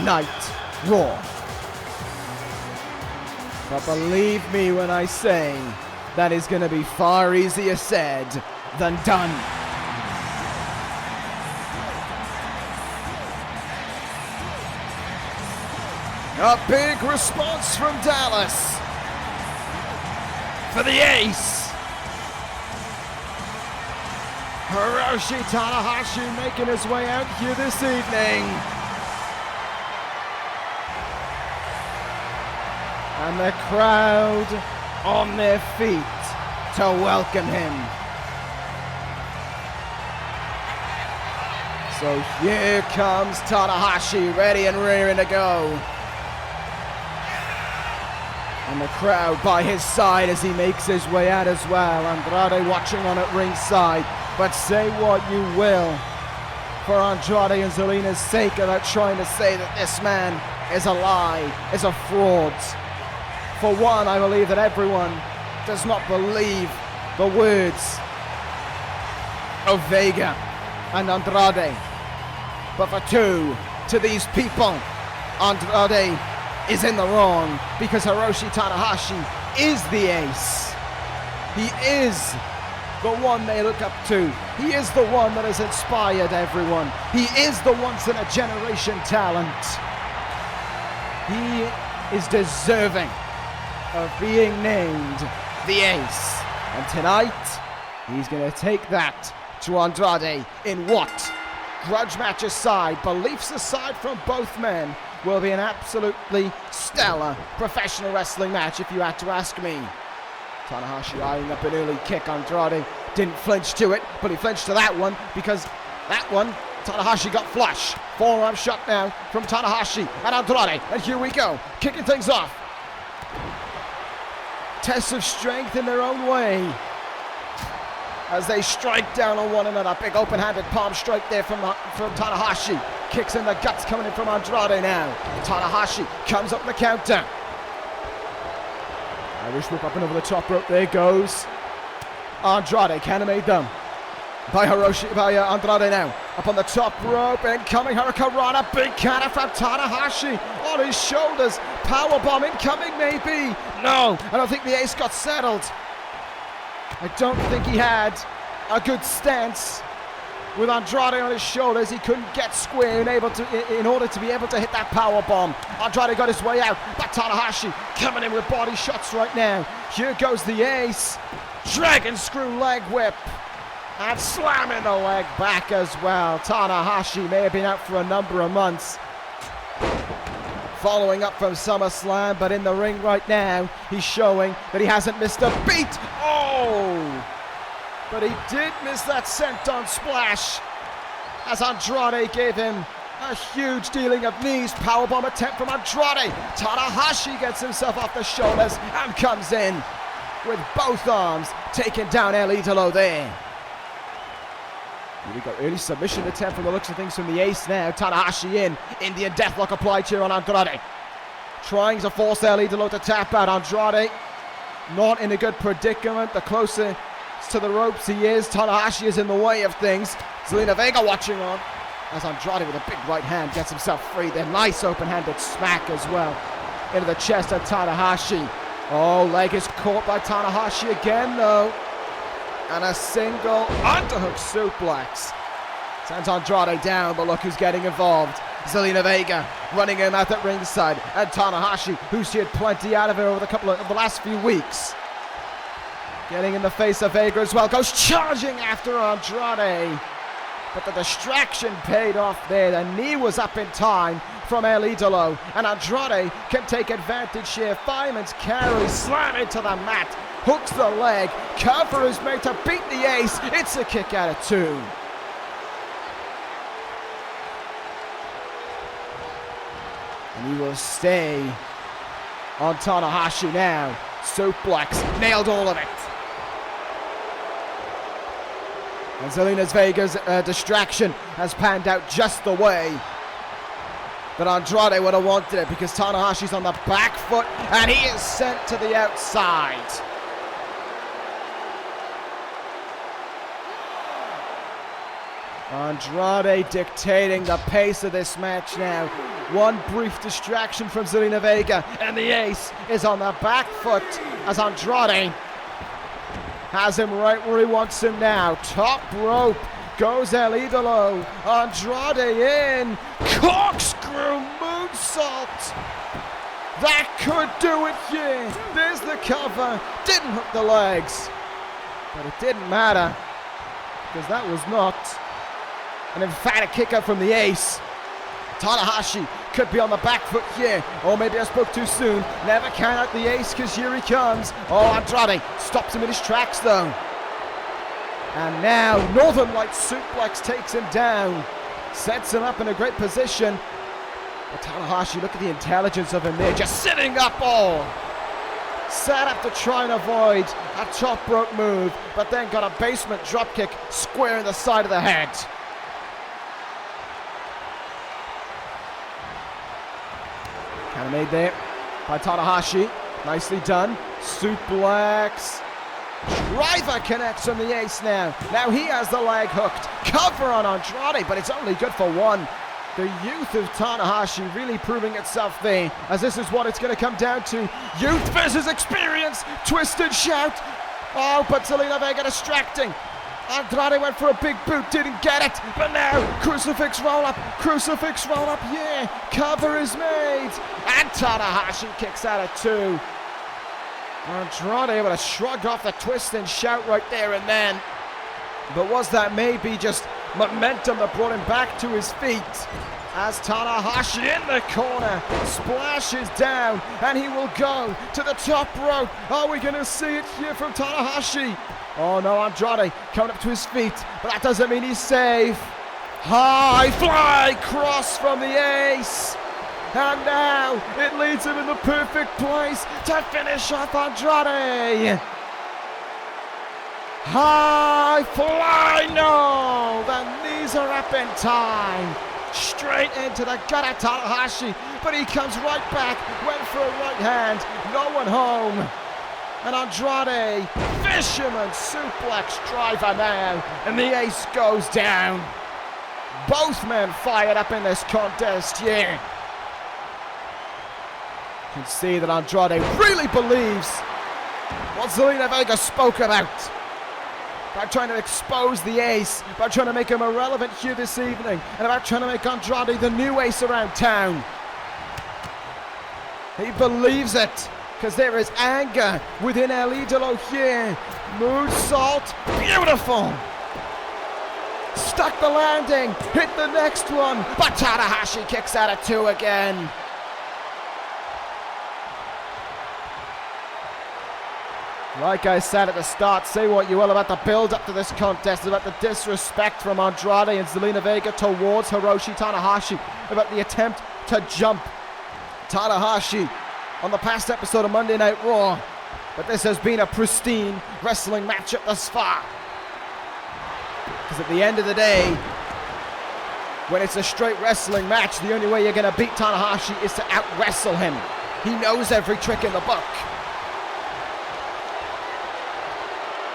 Night Raw. But believe me when I say that is going to be far easier said than done. A big response from Dallas for the ace. Hiroshi Tanahashi making his way out here this evening. And the crowd on their feet to welcome him. So here comes Tanahashi, ready and rearing to go. And the crowd by his side as he makes his way out as well. Andrade watching on at ringside. But say what you will for Andrade and Zelina's sake about trying to say that this man is a lie, is a fraud. For one, I believe that everyone does not believe the words of Vega and Andrade. But for two, to these people, Andrade is in the wrong because Hiroshi Tanahashi is the ace. He is the one they look up to. He is the one that has inspired everyone. He is the once-in-a-generation talent. He is deserving of being named the ace. And tonight, he's going to take that to Andrade in what, grudge match aside, beliefs aside from both men, will be an absolutely stellar professional wrestling match if you had to ask me. Tanahashi eyeing up an early kick. Andrade didn't flinch to it, but he flinched to that one because that one, Tanahashi got flush. Forearm shot now from Tanahashi and Andrade. And here we go, kicking things off. Tests of strength in their own way as they strike down on one another. Big open-handed palm strike there from Tanahashi. Kicks in the guts coming in from Andrade now. Tanahashi comes up the counter. Irish whip up and over the top rope. There goes Andrade. Cannon them by Andrade now. Up on the top rope. Incoming Hurricanrana. Big counter from Tanahashi on his shoulders. Powerbomb incoming maybe. No, I don't think the ace got settled. I don't think he had a good stance with Andrade on his shoulders. He couldn't get square in order to be able to hit that power bomb. Andrade got his way out, but Tanahashi coming in with body shots right now. Here goes the ace. Dragon screw leg whip. And slamming the leg back as well. Tanahashi may have been out for a number of months, following up from SummerSlam, but in the ring right now, he's showing that he hasn't missed a beat. Oh! But he did miss that senton splash as Andrade gave him a huge dealing of knees. Powerbomb attempt from Andrade. Tanahashi gets himself off the shoulders and comes in with both arms, taking down El Idolo there. Here we go, early submission attempt from the looks of things from the ace now. Tanahashi in, Indian deathlock applied here on Andrade. Trying to force El Idolo to tap out. Andrade not in a good predicament. The closer to the ropes he is, Tanahashi is in the way of things. Zelina Vega watching on as Andrade with a big right hand gets himself free there. Nice open-handed smack as well into the chest of Tanahashi. Oh, leg is caught by Tanahashi again though. And a single underhook suplex sends Andrade down, but look who's getting involved. Zelina Vega running him out at ringside, and Tanahashi, who's had plenty out of her over the last few weeks, getting in the face of Vega as well, goes charging after Andrade, but the distraction paid off there. The knee was up in time from El Idolo, and Andrade can take advantage here. Fireman's carry, slam into the mat, hooks the leg, cover is made to beat the ace. It's a kick out of two. And he will stay on Tanahashi now. Suplex, nailed all of it. And Zelina Vega's distraction has panned out just the way that Andrade would have wanted it, because Tanahashi's on the back foot and he is sent to the outside. Andrade dictating the pace of this match now. One brief distraction from Zelina Vega and the ace is on the back foot as Andrade has him right where he wants him now. Top rope goes El Idolo. Andrade in. Corkscrew moonsault. That could do it here. There's the cover. Didn't hook the legs. But it didn't matter, because that was not an emphatic kick out from the ace. Tanahashi could be on the back foot here. Oh, maybe I spoke too soon. Never count out the ace, because here he comes. Oh, Andrade stops him in his tracks though. And now Northern Light suplex takes him down. Sets him up in a great position. But Tanahashi, look at the intelligence of him there, just sitting up all. Set up to try and avoid a top rope move, but then got a basement dropkick square in the side of the head. Kind of made there by Tanahashi. Nicely done. Suplex. Driver connects on the ace now. Now he has the leg hooked. Cover on Andrade, but it's only good for one. The youth of Tanahashi really proving itself there, as this is what it's going to come down to. Youth versus experience. Twisted shout. Oh, but Zelina Vega distracting. Andrade went for a big boot, didn't get it. But now, crucifix roll up, yeah. Cover is made. And Tanahashi kicks out at 2. Andrade able to shrug off the twist and shout right there and then. But was that maybe just momentum that brought him back to his feet? As Tanahashi in the corner splashes down, and he will go to the top rope. Are we going to see it here from Tanahashi? Oh no, Andrade coming up to his feet, but that doesn't mean he's safe. High fly cross from the ace. And now it leads him in the perfect place to finish off Andrade. High fly, no! The knees are up in time. Straight into the gut of Tanahashi, but he comes right back, went for a right hand, no one home. And Andrade, fisherman suplex driver now, and the ace goes down. Both men fired up in this contest here. You can see that Andrade really believes what Zelina Vega spoke about. By trying to expose the ace, by trying to make him irrelevant here this evening, and about trying to make Andrade the new ace around town. He believes it, because there is anger within El Idolo here. Moonsault, beautiful. Stuck the landing, hit the next one, but Tanahashi kicks out at 2 again. Like I said at the start, say what you will about the build-up to this contest, about the disrespect from Andrade and Zelina Vega towards Hiroshi Tanahashi, about the attempt to jump Tanahashi on the past episode of Monday Night Raw. But this has been a pristine wrestling matchup thus far. Because at the end of the day, when it's a straight wrestling match, the only way you're going to beat Tanahashi is to out-wrestle him. He knows every trick in the book.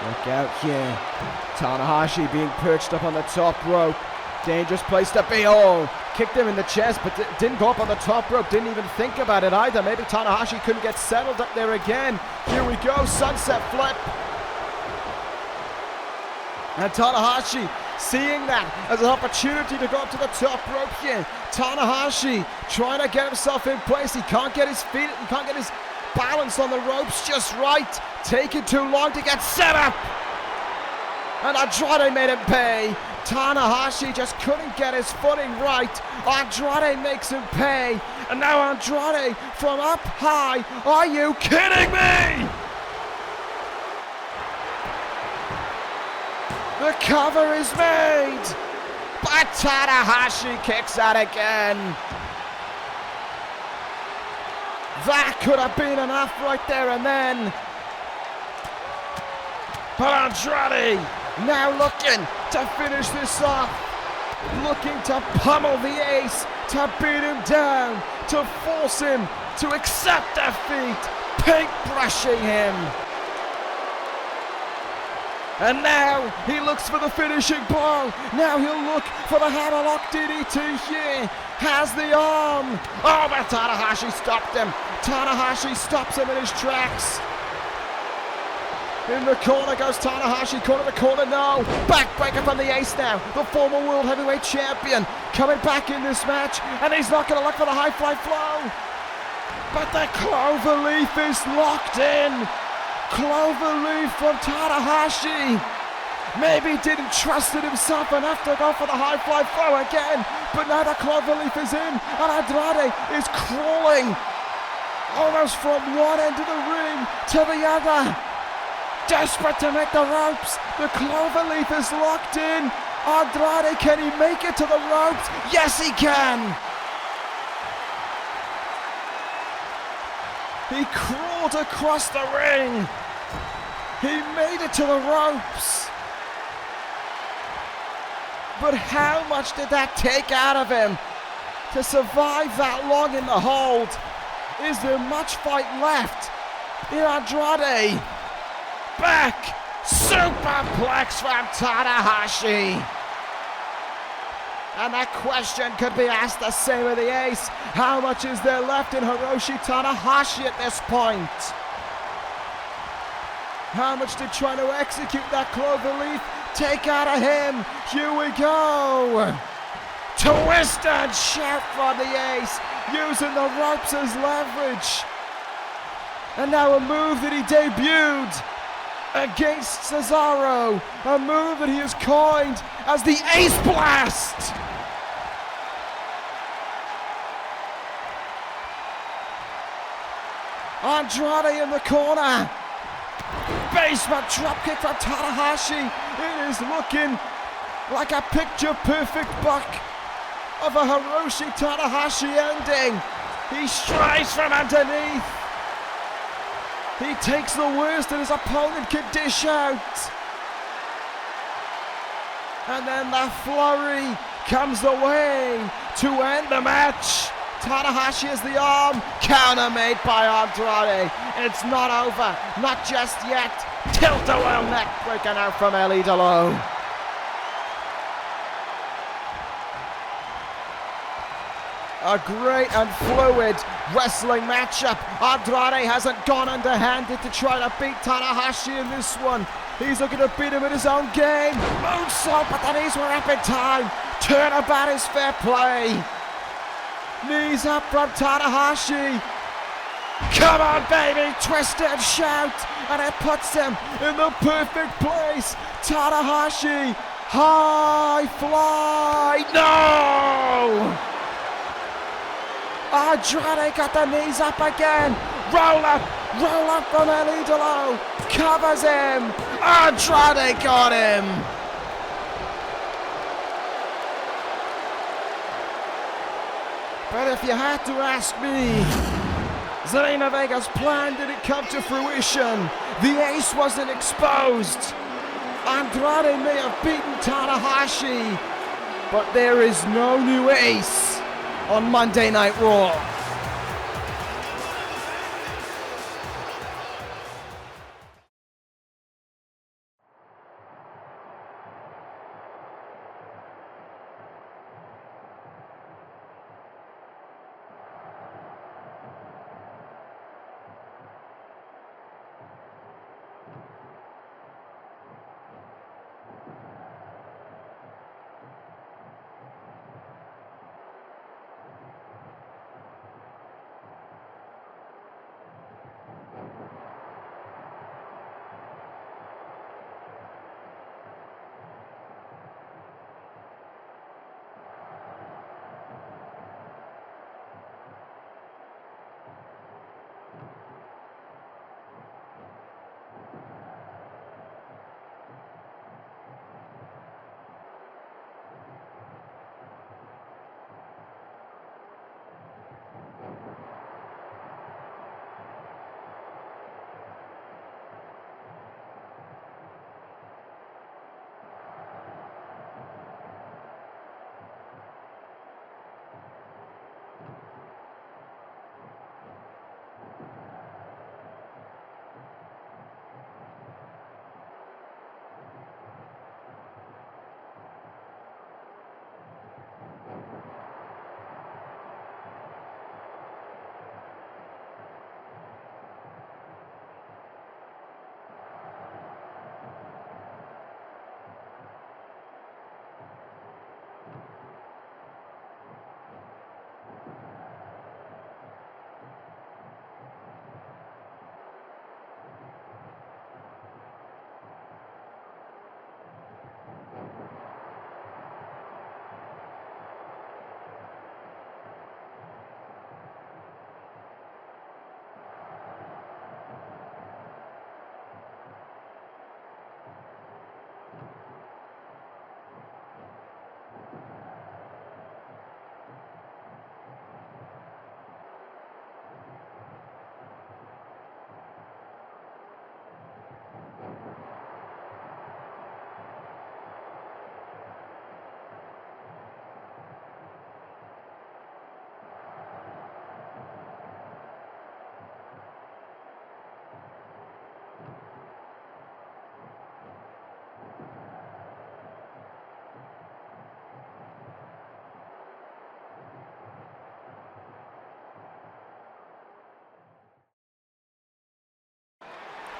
Look out here. Tanahashi being perched up on the top rope. Dangerous place to be. Oh, kicked him in the chest, but didn't go up on the top rope. Didn't even think about it either. Maybe Tanahashi couldn't get settled up there again. Here we go. Sunset flip. And Tanahashi seeing that as an opportunity to go up to the top rope here. Tanahashi trying to get himself in place. He can't get his feet. He can't get his balance on the ropes just right. Taking too long to get set up. And Andrade made him pay. Tanahashi just couldn't get his footing right. Andrade makes him pay. And now Andrade from up high. Are you kidding me? The cover is made. But Tanahashi kicks out again. That could have been enough right there and then. But Andrade now looking to finish this off. Looking to pummel the ace, to beat him down, to force him to accept defeat, paintbrushing him. And now he looks for the finishing blow. Now he'll look for the hammerlock DDT here. Has the arm. Oh, but Tanahashi stopped him. Tanahashi stops him in his tracks. In the corner goes Tanahashi, corner to corner, no. Backbreaker from the ace now, the former world heavyweight champion, coming back in this match, and he's not going to look for the high fly flow. But the cloverleaf is locked in. Cloverleaf from Tanahashi. Maybe didn't trust it himself enough to go for the high fly flow again, but now the cloverleaf is in, and Andrade is crawling almost from one end of the ring to the other. Desperate to make the ropes. The cloverleaf is locked in. Andrade, can he make it to the ropes? Yes, he can! He crawled across the ring. He made it to the ropes. But how much did that take out of him to survive that long in the hold? Is there much fight left in Andrade? Back! Superplex from Tanahashi. And that question could be asked the same of the Ace. How much is there left in Hiroshi Tanahashi at this point? How much did trying to execute that cloverleaf take out of him? Here we go. Twist and shout from the Ace, using the ropes as leverage. And now a move that he debuted against Cesaro, a move that he has coined as the Ace Blast. Andrade in the corner. Basement dropkick from Tanahashi. It is looking like a picture-perfect buck of a Hiroshi Tanahashi ending. He strikes from underneath. He takes the worst that his opponent could dish out. And then the flurry comes the way to end the match. Tanahashi has the arm, counter made by Andrade. It's not over, not just yet. Tilt-a-whirl neck breaking out from El Idolo. A great and fluid wrestling matchup. Andrade hasn't gone underhanded to try to beat Tanahashi in this one. He's looking to beat him in his own game. Moonsault, but the knees were up in time. Turnabout is fair play. Knees up from Tanahashi. Come on, baby, twist and shout. And it puts him in the perfect place. Tanahashi, high fly. No! Andrade got the knees up again. Roll up from El Idolo. Covers him. Andrade got him. But if you had to ask me, Zelina Vega's plan didn't come to fruition. The Ace wasn't exposed. Andrade may have beaten Tanahashi, but there is no new Ace on Monday Night Raw.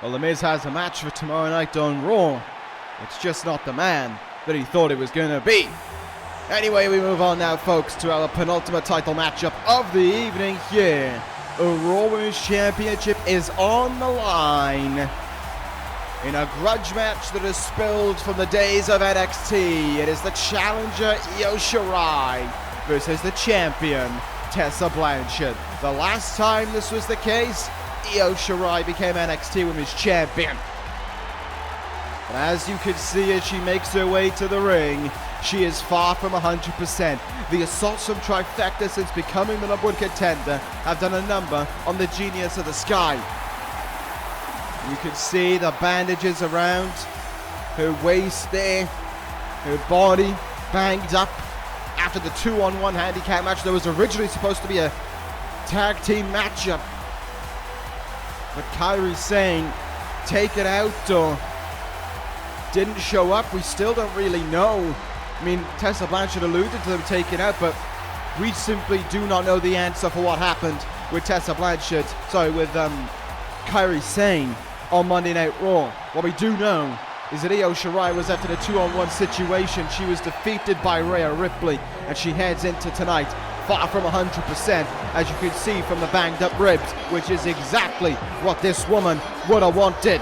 Well, The Miz has a match for tomorrow night on Raw. It's just not the man that he thought it was going to be. Anyway, we move on now, folks, to our penultimate title matchup of the evening here. A Raw Women's Championship is on the line in a grudge match that is spilled from the days of NXT. It is the challenger Io Shirai versus the champion Tessa Blanchard. The last time this was the case, Io Shirai became NXT Women's Champion. And as you can see as she makes her way to the ring, she is far from 100%. The assaults from Trifecta since becoming the #1 contender have done a number on the genius of the Sky. You can see the bandages around her waist there, her body banged up after the 2-on-1 handicap match that was originally supposed to be a tag team matchup. But Kairi Sane take it out or didn't show up. We still don't really know. I mean, Tessa Blanchard alluded to them taking out, but we simply do not know the answer for what happened with with Kairi Sane on Monday Night Raw. What we do know is that Io Shirai was after the 2-on-1 situation. She was defeated by Rhea Ripley, and she heads into tonight far from 100%, as you can see from the banged up ribs, which is exactly what this woman would have wanted.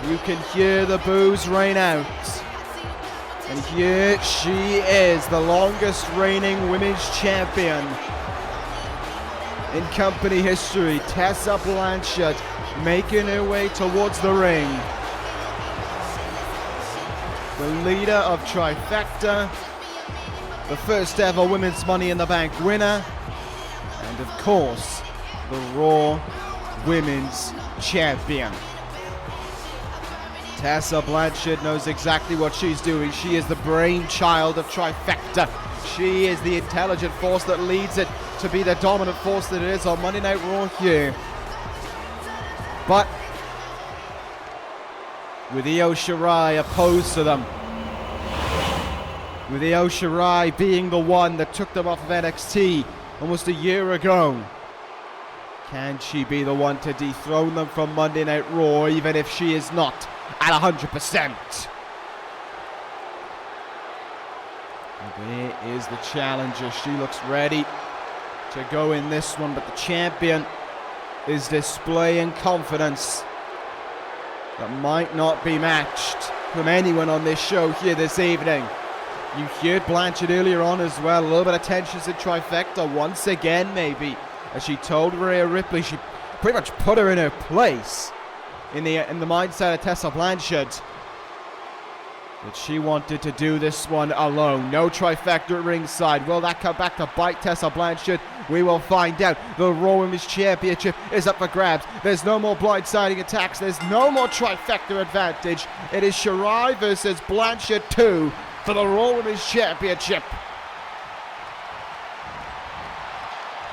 You can hear the boos rain out. And here she is, the longest reigning women's champion in company history. Tessa Blanchard making her way towards the ring. The leader of Trifecta, the first ever Women's Money in the Bank winner, and of course, the Raw Women's Champion. Tessa Blanchard knows exactly what she's doing. She is the brainchild of Trifecta. She is the intelligent force that leads it to be the dominant force that it is on Monday Night Raw here. But with Io Shirai opposed to them, with Io Shirai being the one that took them off of NXT almost a year ago, can she be the one to dethrone them from Monday Night Raw, even if she is not at 100%? And there is the challenger. She looks ready to go in this one, but the champion is displaying confidence that might not be matched from anyone on this show here this evening. You heard Blanchard earlier on as well. A little bit of tensions in Trifecta once again, maybe, as she told Rhea Ripley she pretty much put her in her place in the mindset of Tessa Blanchard, that she wanted to do this one alone. No Trifecta at ringside. Will that come back to bite Tessa Blanchard? We will find out. The Raw Women's Championship is up for grabs. There's no more blindsiding attacks. There's no more Trifecta advantage. It is Shirai versus Blanchard 2 for the Raw Women's Championship.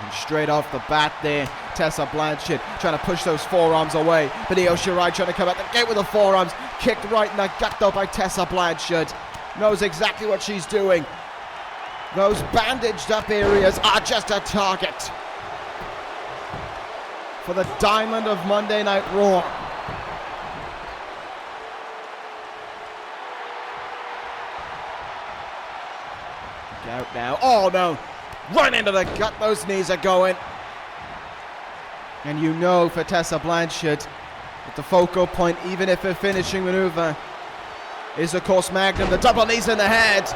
And straight off the bat there, Tessa Blanchard trying to push those forearms away. But Io Shirai trying to come out the gate with the forearms. Kicked right in the gut though by Tessa Blanchard. Knows exactly what she's doing. Those bandaged up areas are just a target for the Diamond of Monday Night Raw. Look out now. Oh no. Right into the gut, those knees are going. And you know for Tessa Blanchard that the focal point, even if her finishing maneuver is of course Magnum, the double knees in the head,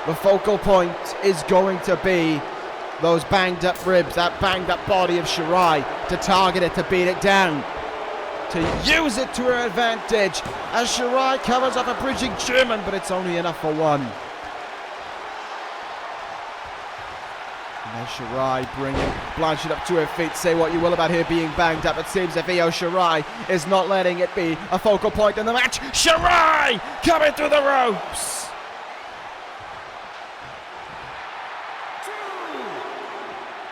the focal point is going to be those banged up ribs, that banged up body of Shirai, to target it, to beat it down, to use it to her advantage as Shirai covers up a bridging German, but it's only enough for one. And Shirai bringing Blanchard up to her feet. Say what you will about her being banged up. It seems if Io Shirai is not letting it be a focal point in the match. Shirai coming through the ropes.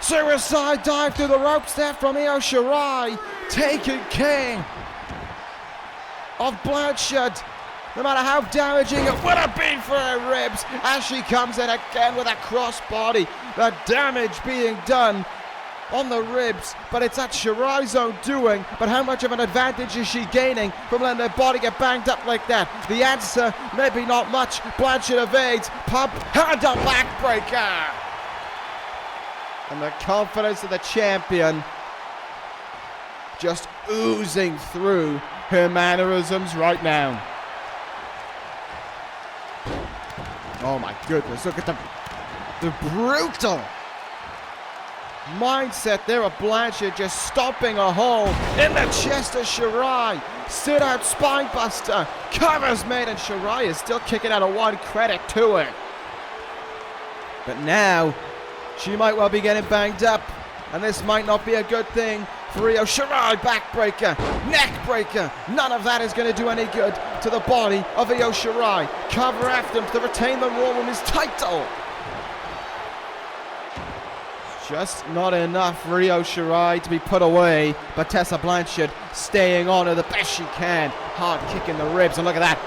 Suicide dive through the ropes there from Io Shirai, taking king of Blanchard. No matter how damaging it would have been for her ribs, as she comes in again with a crossbody. The damage being done on the ribs, but it's at Shirai's own doing. But how much of an advantage is she gaining from letting her body get banged up like that? The answer, maybe not much. Blanchard evades, pump, and a backbreaker. And the confidence of the champion just oozing through her mannerisms right now. Oh my goodness, look at the brutal mindset there of Blanchard, just stomping a hole in the chest of Shirai. Sit out spinebuster, covers made, and Shirai is still kicking out a one, credit to her. But now, she might well be getting banged up, and this might not be a good thing for Io Shirai. Backbreaker, neckbreaker, none of that is going to do any good to the body of Io Shirai. Cover after him to retain the Raw Women's title. Just not enough for Io Shirai to be put away, but Tessa Blanchard staying on her the best she can. Hard kick in the ribs, and look at that.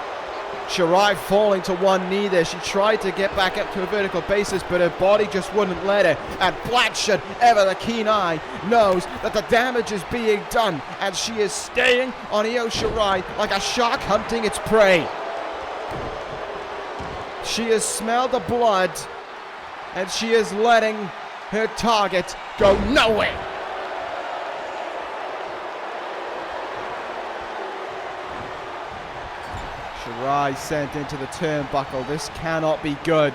Shirai falling to one knee there. She tried to get back up to a vertical basis, but her body just wouldn't let her. And Blanchard, ever the keen eye, knows that the damage is being done, and she is staying on Io Shirai like a shark hunting its prey. She has smelled the blood, and she is letting her target go nowhere. Shirai sent into the turnbuckle. This cannot be good.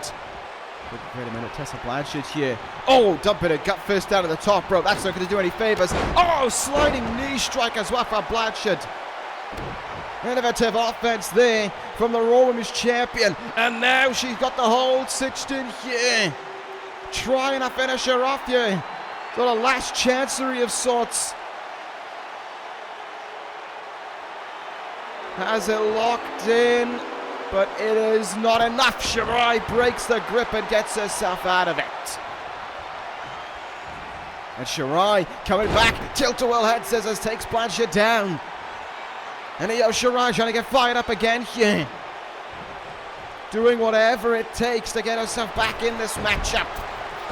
Wait a minute, Tessa Blanchard here. Oh, dumping a gut first down to the top rope. That's not going to do any favors. Oh, sliding knee strike as well from Blanchard. Innovative offense there from the Raw Women's Champion. And now she's got the hold stitched in here. Trying to finish her off here. Sort of last chancery of sorts. Has it locked in, but it is not enough. Shirai breaks the grip and gets herself out of it. And Shirai coming back, tilt-a-whirl head scissors takes Blanchard down. And Io Shirai trying to get fired up again here. Doing whatever it takes to get herself back in this matchup.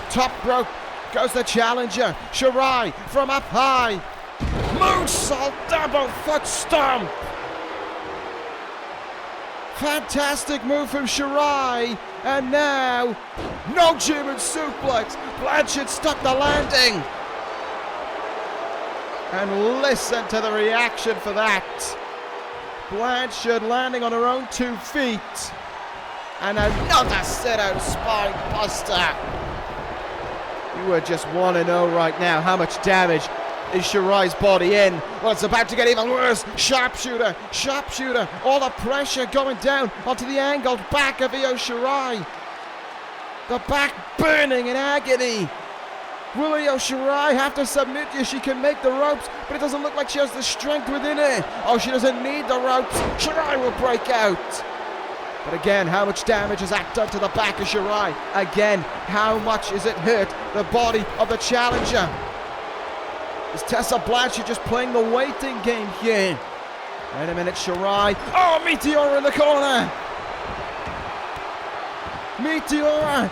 Top rope goes the challenger. Shirai from up high. Moonsault double foot stomp. Fantastic move from Shirai, and now no German suplex. Blanchard stuck the landing, and listen to the reaction for that. Blanchard landing on her own 2 feet, and another sit-out spine buster. You would just want to know right now how much damage is Shirai's body in. Well, it's about to get even worse. Sharpshooter, sharpshooter. All the pressure going down onto the angled back of Io Shirai. The back burning in agony. Will Io Shirai have to submit? Yes, she can make the ropes, but it doesn't look like she has the strength within her. Oh, she doesn't need the ropes. Shirai will break out. But again, how much damage has that done to the back of Shirai? Again, how much is it hurt the body of the challenger? Is Tessa Blanchard just playing the waiting game here? Wait a minute, Shirai. Oh, Meteora in the corner. Meteora.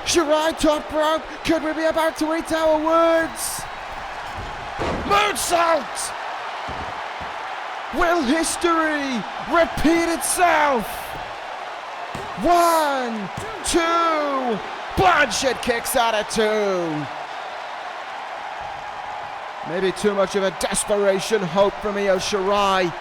Shirai top rope. Could we be about to eat our words? Moonsault. Will history repeat itself? 1, 2. Blanchard kicks out of 2. Maybe too much of a desperation hope from Io Shirai,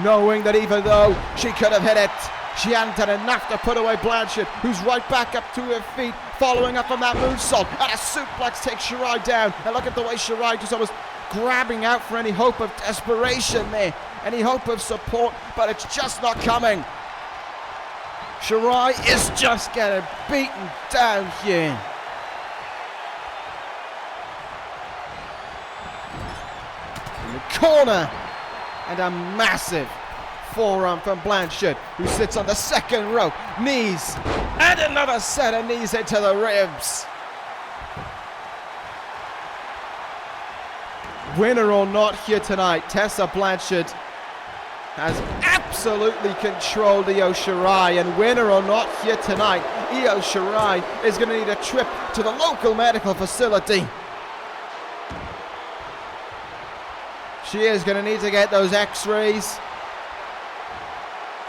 knowing that even though she could have hit it, she hadn't done enough to put away Blanchard, who's right back up to her feet, following up on that moonsault, and a suplex takes Shirai down. And look at the way Shirai just almost grabbing out for any hope of desperation there, any hope of support, but it's just not coming. Shirai is just getting beaten down here. Corner, and a massive forearm from Blanchard, who sits on the second rope. Knees, and another set of knees into the ribs. Winner or not here tonight, Tessa Blanchard has absolutely controlled Io Shirai, and winner or not here tonight, Io Shirai is going to need a trip to the local medical facility. She is going to need to get those x-rays.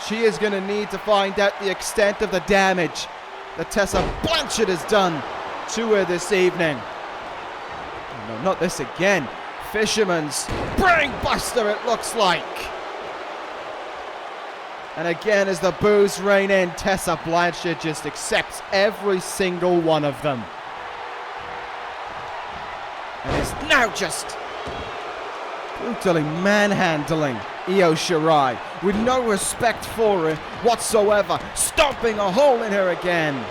She is going to need to find out the extent of the damage that Tessa Blanchard has done to her this evening. Oh, no, not this again. Fisherman's brainbuster, it looks like. And again, as the boos rain in, Tessa Blanchard just accepts every single one of them. And is now just brutally manhandling Io Shirai with no respect for her whatsoever, stomping a hole in her again.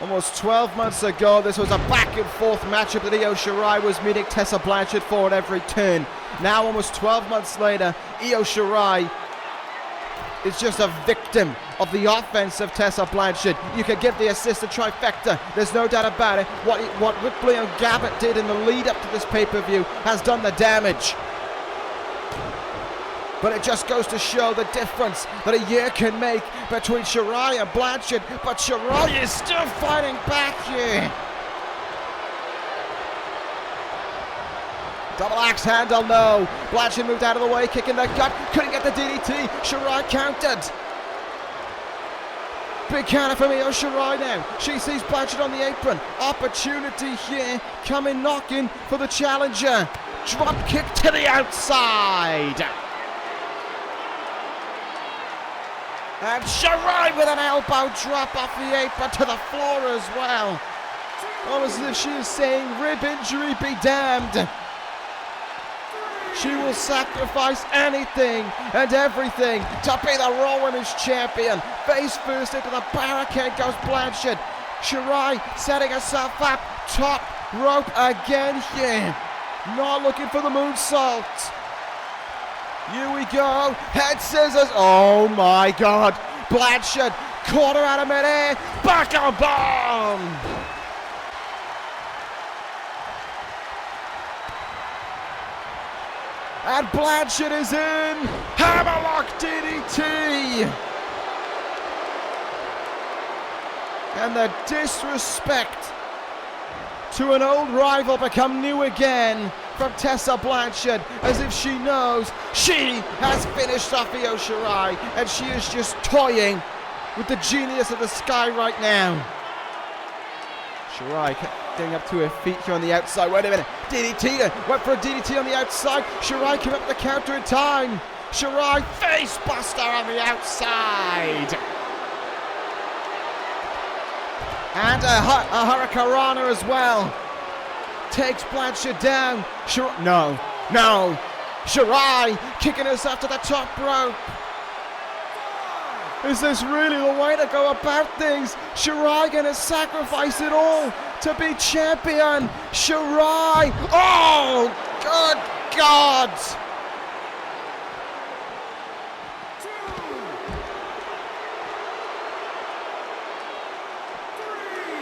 Almost 12 months ago, this was a back and forth matchup that Io Shirai was meeting Tessa Blanchard for at every turn. Now, almost 12 months later, Io Shirai is just a victim of the offense of Tessa Blanchard. You can give the assist a trifecta, there's no doubt about it. What Ripley and Gabbett did in the lead up to this pay-per-view has done the damage. But it just goes to show the difference that a year can make between Shirai and Blanchard. But Shirai is still fighting back here. Double axe handle, no. Blanchard moved out of the way, kicking the gut. Couldn't get the DDT. Shirai countered. Big counter from Io Shirai now. She sees Blanchard on the apron. Opportunity here, coming knocking for the challenger. Drop kick to the outside. And Shirai with an elbow drop off the apron to the floor as well. Almost as if she is saying, rib injury be damned. She will sacrifice anything and everything to be the Raw Women's Champion. Face first into the barricade goes Blanchard. Shirai setting herself up, top rope again here. Not looking for the moonsault. Here we go, head scissors, oh my God. Blanchard caught her out of midair, back on bomb. And Blanchard is in, hammerlock DDT. And the disrespect to an old rival become new again from Tessa Blanchard, as if she knows she has finished off Io Shirai and she is just toying with the genius of the sky right now. Shirai getting up to her feet here on the outside. Wait a minute, DDT, went for a DDT on the outside. Shirai came up with the counter in time. Shirai face buster on the outside. And a Hurricanrana as well. Takes Blanchard down. No. Shirai kicking herself to the top rope. Is this really the way to go about things? Shirai gonna sacrifice it all to be champion. Shirai. Oh, good God.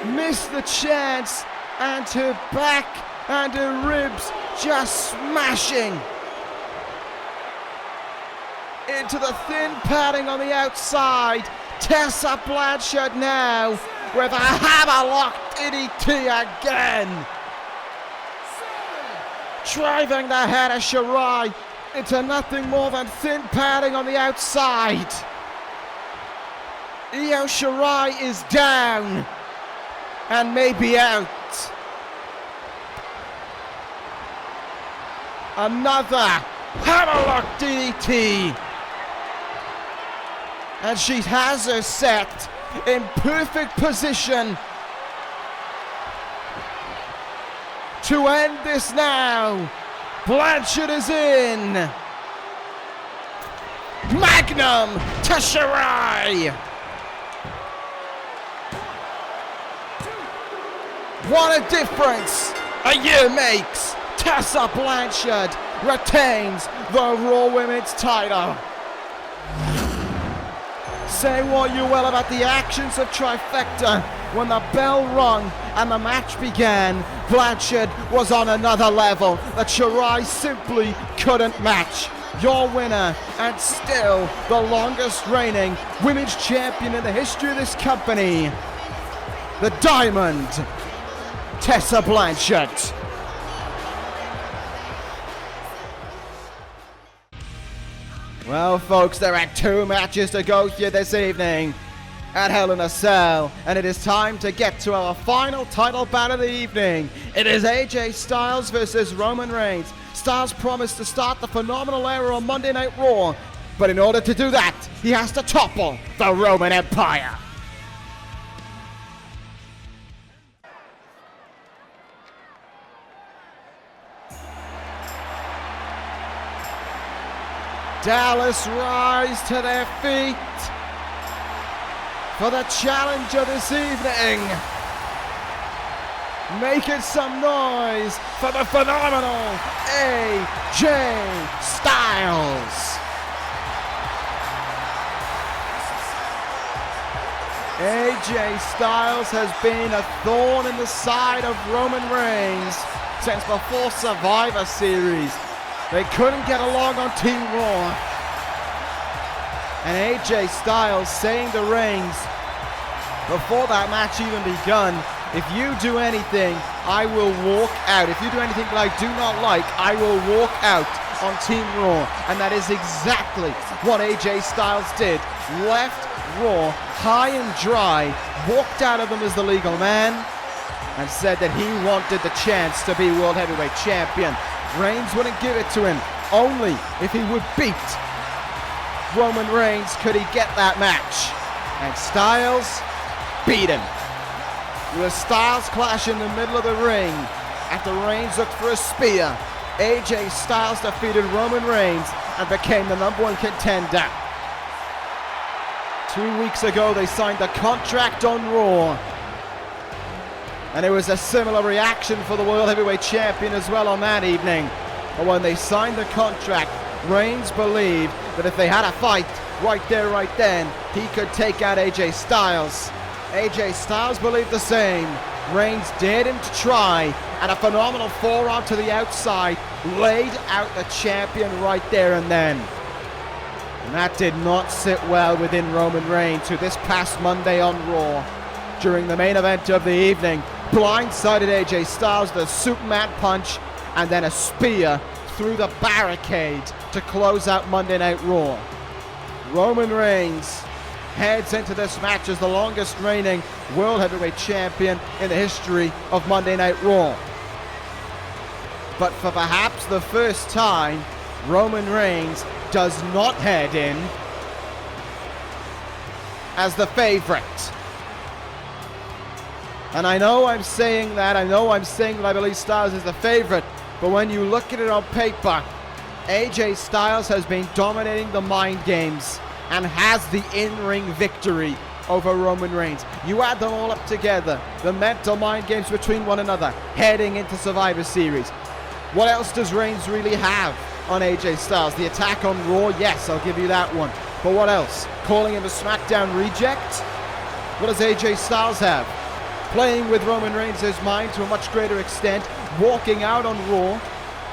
Missed the chance, and her back and her ribs just smashing into the thin padding on the outside. Tessa Blanchard now with a hammerlock DDT again, driving the head of Shirai into nothing more than thin padding on the outside. Io Shirai is down and maybe out. Another hammerlock DDT. And she has her set in perfect position to end this now. Blanchard is in. Magnum to Shirai. What a difference a year makes. Tessa Blanchard retains the Raw Women's title. Say what you will about the actions of Trifecta. When the bell rung and the match began, Blanchard was on another level that Shirai simply couldn't match. Your winner, and still the longest reigning women's champion in the history of this company, the Diamond, Tessa Blanchard. Well, folks, there are 2 matches to go here this evening at Hell in a Cell, and it is time to get to our final title bout of the evening. It is AJ Styles versus Roman Reigns. Styles promised to start the phenomenal era on Monday Night Raw, but in order to do that, he has to topple the Roman Empire. Dallas rise to their feet for the challenger this evening. Making some noise for the phenomenal AJ Styles. AJ Styles has been a thorn in the side of Roman Reigns since before Survivor Series. They couldn't get along on Team Raw. And AJ Styles saying to Reigns before that match even begun, if you do anything, I will walk out. If you do anything that I do not like, I will walk out on Team Raw. And that is exactly what AJ Styles did. Left Raw high and dry, walked out of them as the legal man, and said that he wanted the chance to be World Heavyweight Champion. Reigns wouldn't give it to him. Only if he would beat Roman Reigns could he get that match. And Styles beat him. With Styles clash in the middle of the ring after Reigns looked for a spear, AJ Styles defeated Roman Reigns and became the #1 contender. 2 weeks ago they signed a contract on Raw. And it was a similar reaction for the World Heavyweight Champion as well on that evening. But when they signed the contract, Reigns believed that if they had a fight right there, right then, he could take out AJ Styles. AJ Styles believed the same. Reigns dared him to try, and a phenomenal forearm to the outside laid out the champion right there and then. And that did not sit well within Roman Reigns, who this past Monday on Raw, during the main event of the evening, blindsided AJ Styles with a Superman punch and then a spear through the barricade to close out Monday Night Raw. Roman Reigns heads into this match as the longest reigning World Heavyweight Champion in the history of Monday Night Raw. But for perhaps the first time, Roman Reigns does not head in as the favorite. And I know I'm saying that I believe Styles is the favorite, but when you look at it on paper, AJ Styles has been dominating the mind games and has the in-ring victory over Roman Reigns. You add them all up together, the mental mind games between one another, heading into Survivor Series. What else does Reigns really have on AJ Styles? The attack on Raw, yes, I'll give you that one. But what else? Calling him a SmackDown reject? What does AJ Styles have? Playing with Roman Reigns' mind to a much greater extent, walking out on Raw,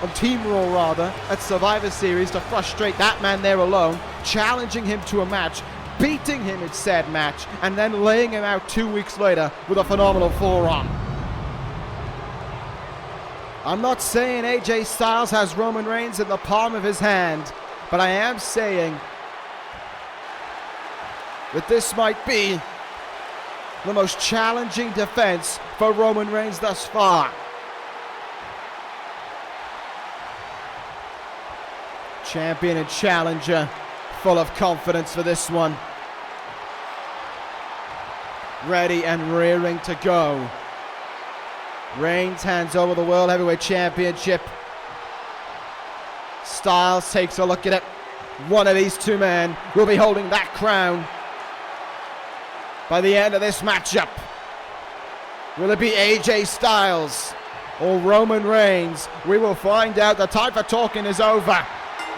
on Team Raw rather, at Survivor Series to frustrate that man there alone, challenging him to a match, beating him in said match, and then laying him out 2 weeks later with a phenomenal forearm. I'm not saying AJ Styles has Roman Reigns in the palm of his hand, but I am saying that this might be the most challenging defense for Roman Reigns thus far. Champion and challenger, full of confidence for this one. Ready and rearing to go. Reigns hands over the World Heavyweight Championship. Styles takes a look at it. One of these two men will be holding that crown by the end of this matchup. Will it be AJ Styles or Roman Reigns? We will find out. The time for talking is over.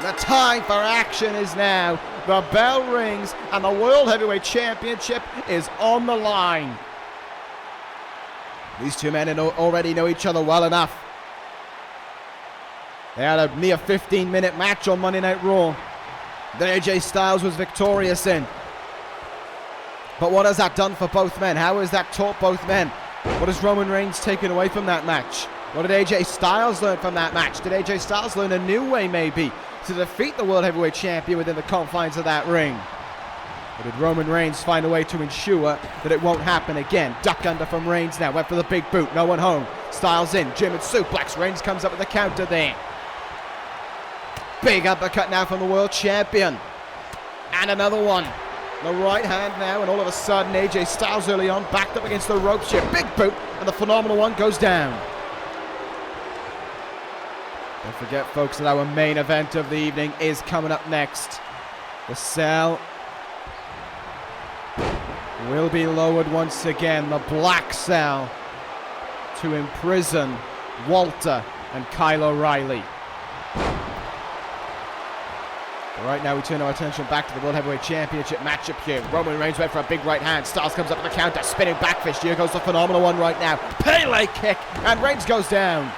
The time for action is now. The bell rings and the World Heavyweight Championship is on the line. These two men already know each other well enough. They had a near 15-minute match on Monday Night Raw that AJ Styles was victorious in. But what has that done for both men? How has that taught both men? What has Roman Reigns taken away from that match? What did AJ Styles learn from that match? Did AJ Styles learn a new way, maybe, to defeat the World Heavyweight Champion within the confines of that ring? Or did Roman Reigns find a way to ensure that it won't happen again? Duck under from Reigns now. Went for the big boot. No one home. Styles in. German suplex. Reigns comes up with the counter there. Big uppercut now from the World Champion. And another one. The right hand now, and all of a sudden AJ Styles early on backed up against the ropes here. Big boot, and the phenomenal one goes down. Don't forget, folks, that our main event of the evening is coming up next. The cell will be lowered once again. The black cell to imprison Walter and Kyle O'Reilly. But right now we turn our attention back to the World Heavyweight Championship matchup here. Roman Reigns went for a big right hand. Styles comes up with the counter. Spinning back fist. Here goes the phenomenal one right now. Pele kick. And Reigns goes down.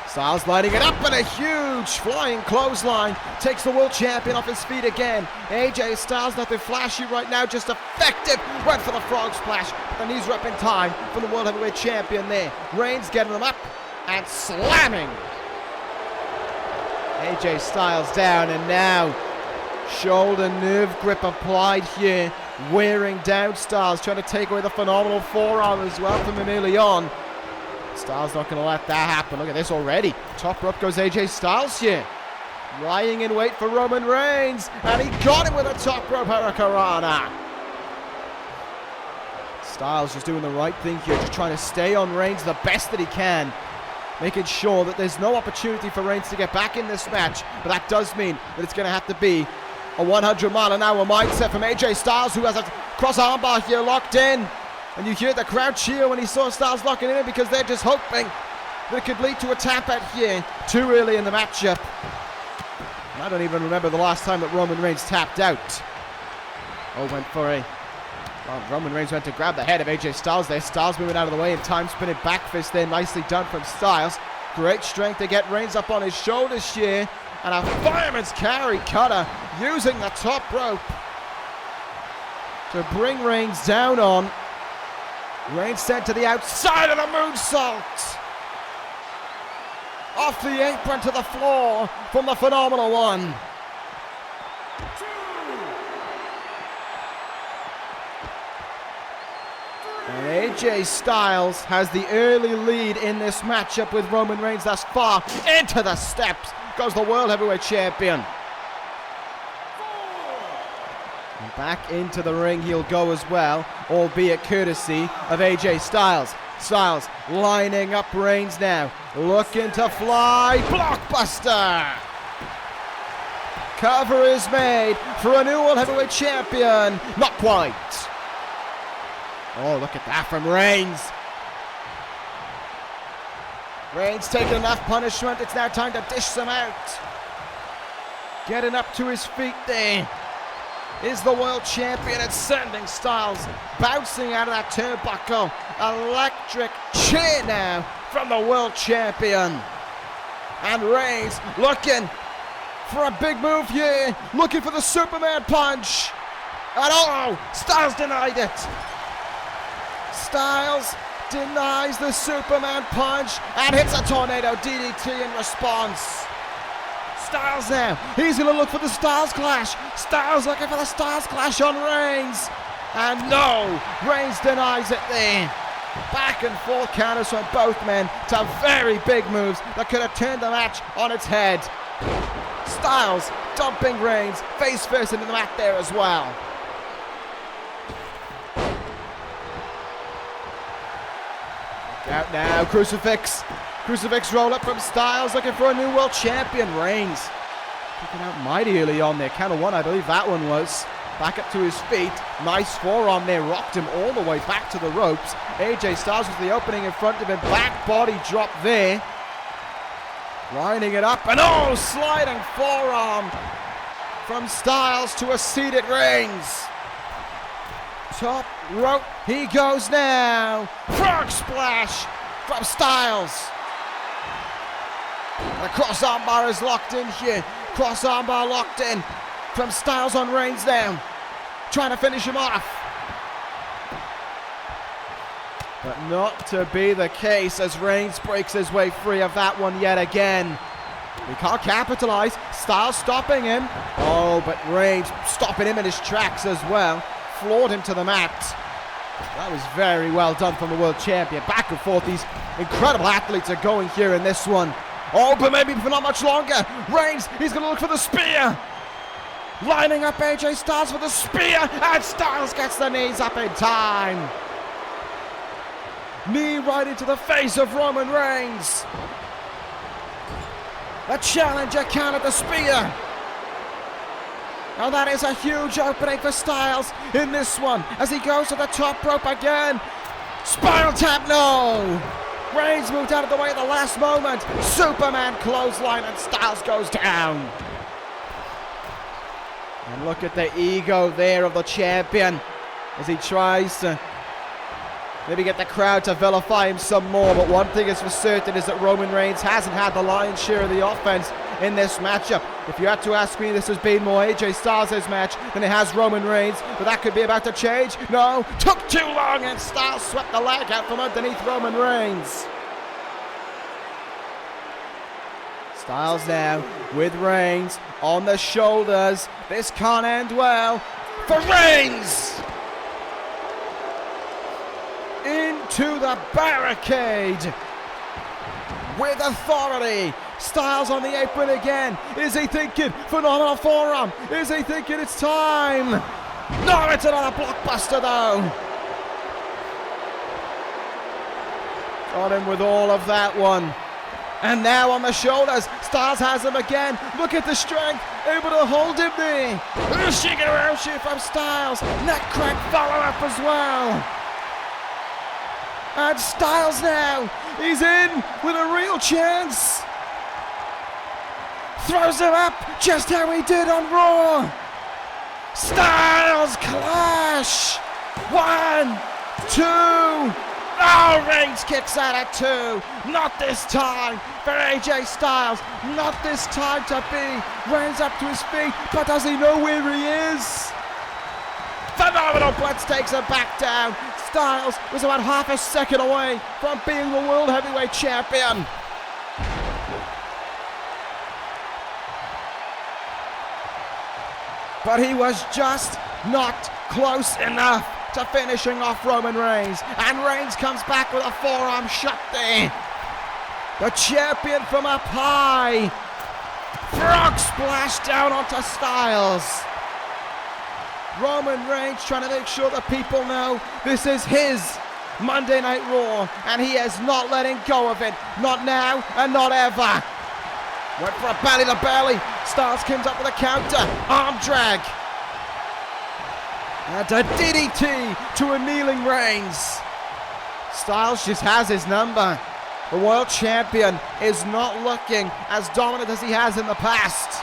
Styles lining it up, and a huge flying clothesline takes the world champion off his feet again. AJ Styles, nothing flashy right now, just effective. Went for the frog splash, but the knees were up in time for the World Heavyweight Champion there. Reigns getting him up and slamming AJ Styles down, and now shoulder nerve grip applied here, wearing down Styles, trying to take away the phenomenal forearm as well from him early on. Styles not going to let that happen. Look at this already. Top rope goes AJ Styles here. Lying in wait for Roman Reigns. And he got him with a top rope hurricanrana. Styles just doing the right thing here. Just trying to stay on Reigns the best that he can. Making sure that there's no opportunity for Reigns to get back in this match. But that does mean that it's going to have to be a 100-mile-an-hour mindset from AJ Styles, who has a cross armbar here locked in. And you hear the crowd cheer when he saw Styles locking in, because they're just hoping that it could lead to a tap out here too early in the matchup. And I don't even remember the last time that Roman Reigns tapped out. Oh, went for a... Well, Roman Reigns went to grab the head of AJ Styles there. Styles moving out of the way, and time spinning back fist there. Nicely done from Styles. Great strength to get Reigns up on his shoulders here. And a fireman's carry cutter using the top rope to bring Reigns down on. Reigns sent to the outside of the moonsault. Off the apron to the floor from the phenomenal one. And AJ Styles has the early lead in this matchup with Roman Reigns thus far. Into the steps goes the World Heavyweight Champion. And back into the ring he'll go as well, albeit courtesy of AJ Styles. Styles lining up Reigns now, looking to fly. Blockbuster! Cover is made for a new World Heavyweight Champion. Not quite. Oh, look at that from Reigns. Reigns taking enough punishment. It's now time to dish some out. Getting up to his feet there is the world champion, and sending Styles bouncing out of that turnbuckle. Electric cheer now from the world champion. And Reigns looking for a big move here, looking for the Superman punch. And oh, Styles denied it. Styles denies the Superman punch and hits a tornado DDT in response. Styles now, he's going to look for the Styles Clash. Styles looking for the Styles Clash on Reigns. And no, Reigns denies it there. Back and forth counters from both men to very big moves that could have turned the match on its head. Styles dumping Reigns face first into the mat there as well. Out now, Crucifix. Crucifix roll up from Styles, looking for a new world champion. Reigns kicking out mighty early on there. Count of one, I believe that one was. Back up to his feet. Nice forearm there, rocked him all the way back to the ropes. AJ Styles with the opening in front of him. Back body drop there. Lining it up, and oh, sliding forearm from Styles to a seated Reigns. Top rope, he goes now. Frog splash from Styles. The cross armbar is locked in here. Cross armbar locked in from Styles on Reigns now. Trying to finish him off. But not to be the case as Reigns breaks his way free of that one yet again. He can't capitalize. Styles stopping him. Oh, but Reigns stopping him in his tracks as well. Floored him to the mat. That was very well done from the world champion. Back and forth. These incredible athletes are going here in this one. Oh, but maybe for not much longer. Reigns, he's going to look for the spear. Lining up AJ Styles for the spear. And Styles gets the knees up in time. Knee right into the face of Roman Reigns. The challenger countered the spear. Now that is a huge opening for Styles in this one as he goes to the top rope again. Spinal tap, no! Reigns moved out of the way at the last moment. Superman clothesline and Styles goes down. And look at the ego there of the champion as he tries to maybe get the crowd to vilify him some more, but one thing is for certain is that Roman Reigns hasn't had the lion's share of the offense in this matchup. If you had to ask me, this has been more AJ Styles' match than it has Roman Reigns, but that could be about to change. No, took too long and Styles swept the leg out from underneath Roman Reigns. Styles now with Reigns on the shoulders. This can't end well for Reigns. Into the barricade with authority. Styles on the apron again. Is he thinking phenomenal forearm? Is he thinking it's time? No, it's another blockbuster though. Got him with all of that one. And now on the shoulders, Styles has him again. Look at the strength, able to hold him there. Hiroshi from Styles. Neck crank follow-up as well. And Styles now, he's in with a real chance. Throws him up just how he did on Raw. Styles clash. 1, 2. Oh, Reigns kicks out at 2. Not this time for AJ Styles. Not this time to be. Reigns up to his feet, but does he know where he is? Phenomenal Blitz takes him back down. Styles was about half a second away from being the World Heavyweight Champion. But he was just not close enough to finishing off Roman Reigns. And Reigns comes back with a forearm shot there. The champion from up high. Frog splash down onto Styles. Roman Reigns trying to make sure that people know this is his Monday Night Raw, and he is not letting go of it. Not now and not ever. Went for a belly to belly. Styles comes up with a counter. Arm drag. And a DDT to a kneeling Reigns. Styles just has his number. The world champion is not looking as dominant as he has in the past.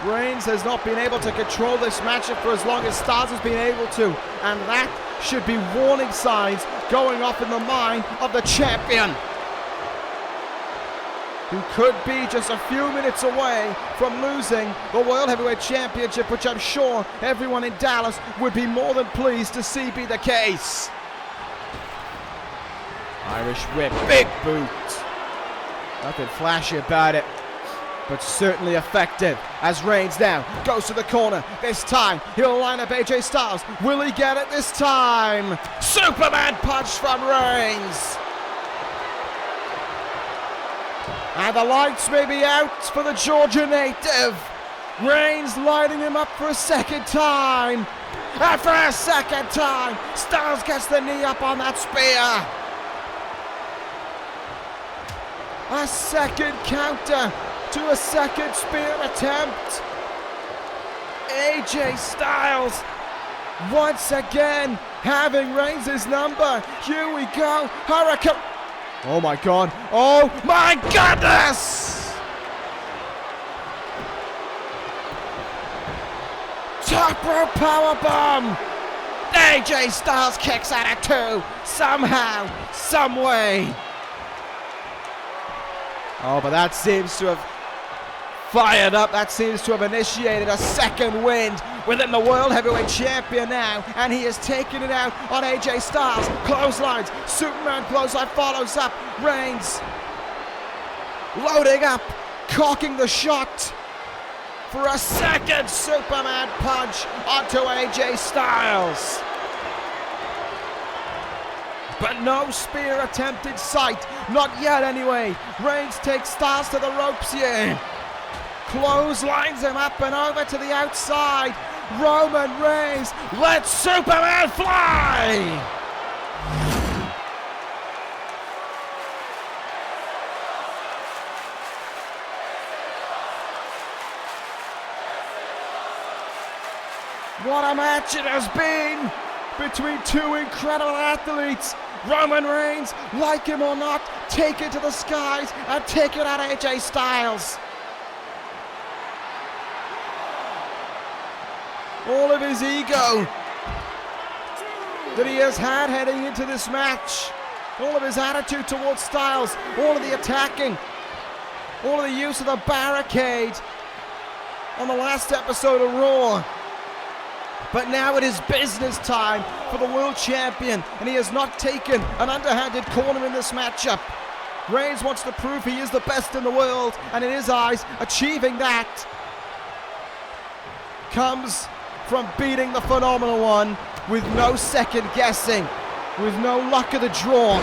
Reigns has not been able to control this matchup for as long as Styles has been able to, and that should be warning signs going off in the mind of the champion, who could be just a few minutes away from losing the World Heavyweight Championship, which I'm sure everyone in Dallas would be more than pleased to see be the case. Irish whip, big boot. Nothing flashy about it, but certainly effective as Reigns now goes to the corner. This time, he'll line up AJ Styles. Will he get it this time? Superman punch from Reigns. And the lights may be out for the Georgia native. Reigns lighting him up for a second time. And for a second time, Styles gets the knee up on that spear. A second counter to a second spear attempt. AJ Styles once again having Reigns' number. Here we go. Hurricane. Oh my God. Oh my goodness. Top rope powerbomb. AJ Styles kicks out at 2. Somehow, some way. Oh, but that seems to have fired up. That seems to have initiated a second wind within the World Heavyweight Champion now, and he is taking it out on AJ Styles. Clotheslines, Superman clothesline follows up. Reigns loading up, cocking the shot for a second Superman punch onto AJ Styles. But no spear attempt in sight, not yet anyway. Reigns takes Styles to the ropes here. Clotheslines him up and over to the outside. Roman Reigns lets Superman fly! What a match it has been between two incredible athletes. Roman Reigns, like him or not, take it to the skies and take it out AJ Styles. All of his ego that he has had heading into this match, all of his attitude towards Styles, all of the attacking, all of the use of the barricade on the last episode of Raw. But now it is business time for the world champion, and he has not taken an underhanded corner in this matchup. Reigns wants to prove he is the best in the world, and in his eyes, achieving that comes from beating the Phenomenal One with no second guessing, with no luck of the draw.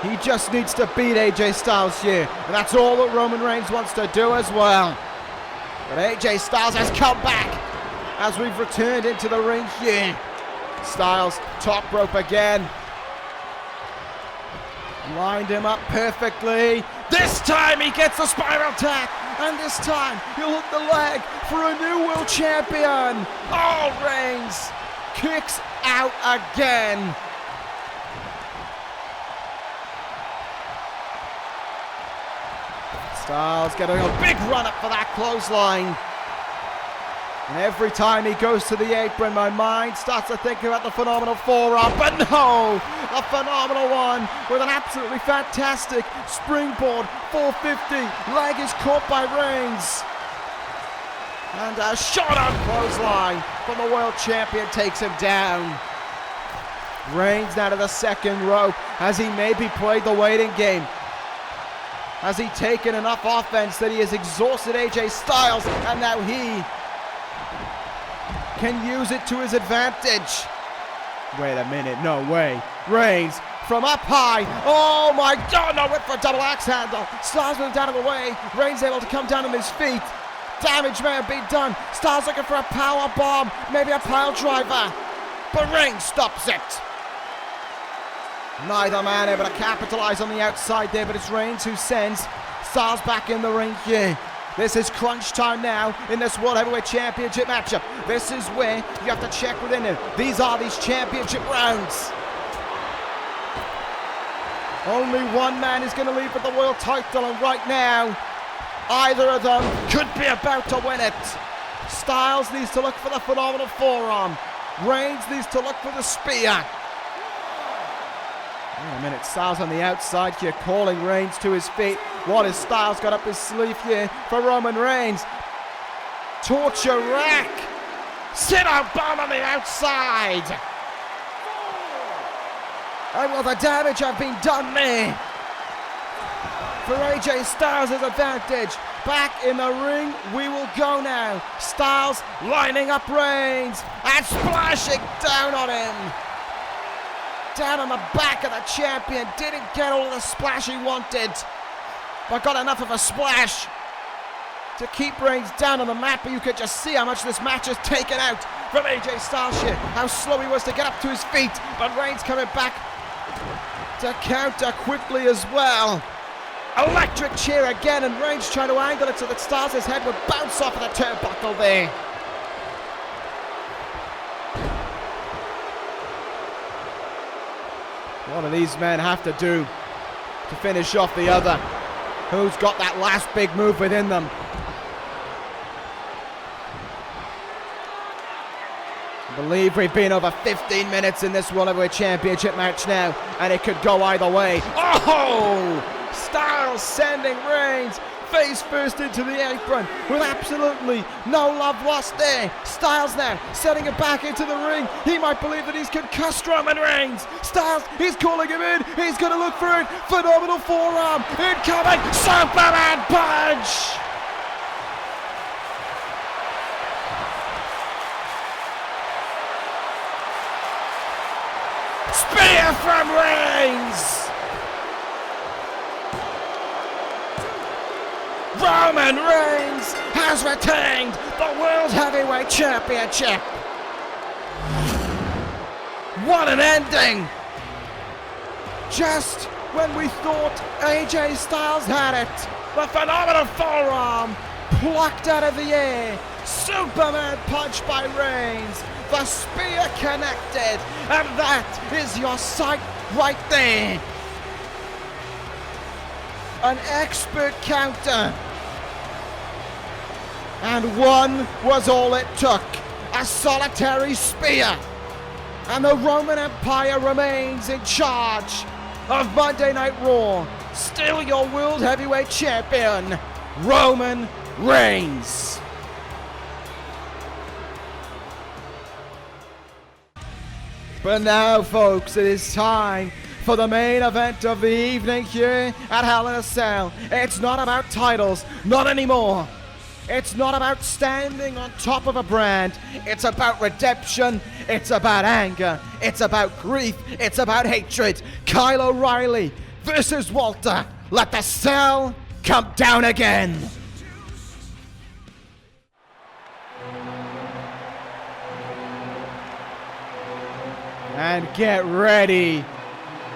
He just needs to beat AJ Styles here, and that's all that Roman Reigns wants to do as well. But AJ Styles has come back as we've returned into the ring here. Styles, top rope again. Lined him up perfectly. This time he gets the spiral tap, and this time he'll hook the leg for a new world champion. Oh, Reigns kicks out again. Styles getting a big run up for that clothesline. And every time he goes to the apron, my mind starts to think about the Phenomenal Forearm. But no, the Phenomenal One with an absolutely fantastic springboard 450. Leg is caught by Reigns. And a shot on clothesline from the world champion takes him down. Reigns now to the second rope. Has he maybe played the waiting game? Has he taken enough offense that he has exhausted AJ Styles, and now he can use it to his advantage? Wait a minute, no way. Reigns from up high. Oh my God, no, went for a double axe handle. Styles moved out of the way. Reigns able to come down on his feet. Damage may have been done. Styles looking for a power bomb, maybe a pile driver. But Reigns stops it. Neither man able to capitalize on the outside there, but it's Reigns who sends Styles back in the ring here. This is crunch time now in this World Heavyweight Championship matchup. This is where you have to check within it. These are these championship rounds. Only one man is going to leave with the world title, and right now, either of them could be about to win it. Styles needs to look for the Phenomenal Forearm. Reigns needs to look for the spear. Wait a minute, Styles on the outside here, calling Reigns to his feet. What has Styles got up his sleeve here for Roman Reigns? Torture rack. Sit-out bomb on the outside. And will the damage have been done there? For AJ Styles' advantage. Back in the ring we will go now. Styles lining up Reigns and splashing down on him. Down on the back of the champion. Didn't get all of the splash he wanted, but got enough of a splash to keep Reigns down on the mat. But you could just see how much this match has taken out from AJ Styles here. How slow he was to get up to his feet. But Reigns coming back to counter quickly as well. Electric chair again, and Reigns trying to angle it so that Styles' head would bounce off of the turnbuckle there. What do these men have to do to finish off the other? Who's got that last big move within them? I believe we've been over 15 minutes in this World Heavyweight Championship match now, and it could go either way. Oh! Styles sending Reigns face first into the apron with absolutely no love lost there. Styles now setting it back into the ring. He might believe that he's concussed Roman Reigns. Styles, he's calling him in. He's going to look for it. Phenomenal forearm. Incoming. Superman punch. Spear from Reigns. Roman Reigns has retained the World Heavyweight Championship. What an ending! Just when we thought AJ Styles had it, the phenomenal forearm plucked out of the air. Superman punch by Reigns. The spear connected, and that is your sight right there. An expert counter. And one was all it took. A solitary spear. And the Roman Empire remains in charge of Monday Night Raw. Still your World Heavyweight Champion, Roman Reigns. But now, folks, it is time for the main event of the evening here at Hell in a Cell. It's not about titles, not anymore. It's not about standing on top of a brand. It's about redemption. It's about anger. It's about grief. It's about hatred. Kyle O'Reilly versus Walter. Let the cell come down again. And get ready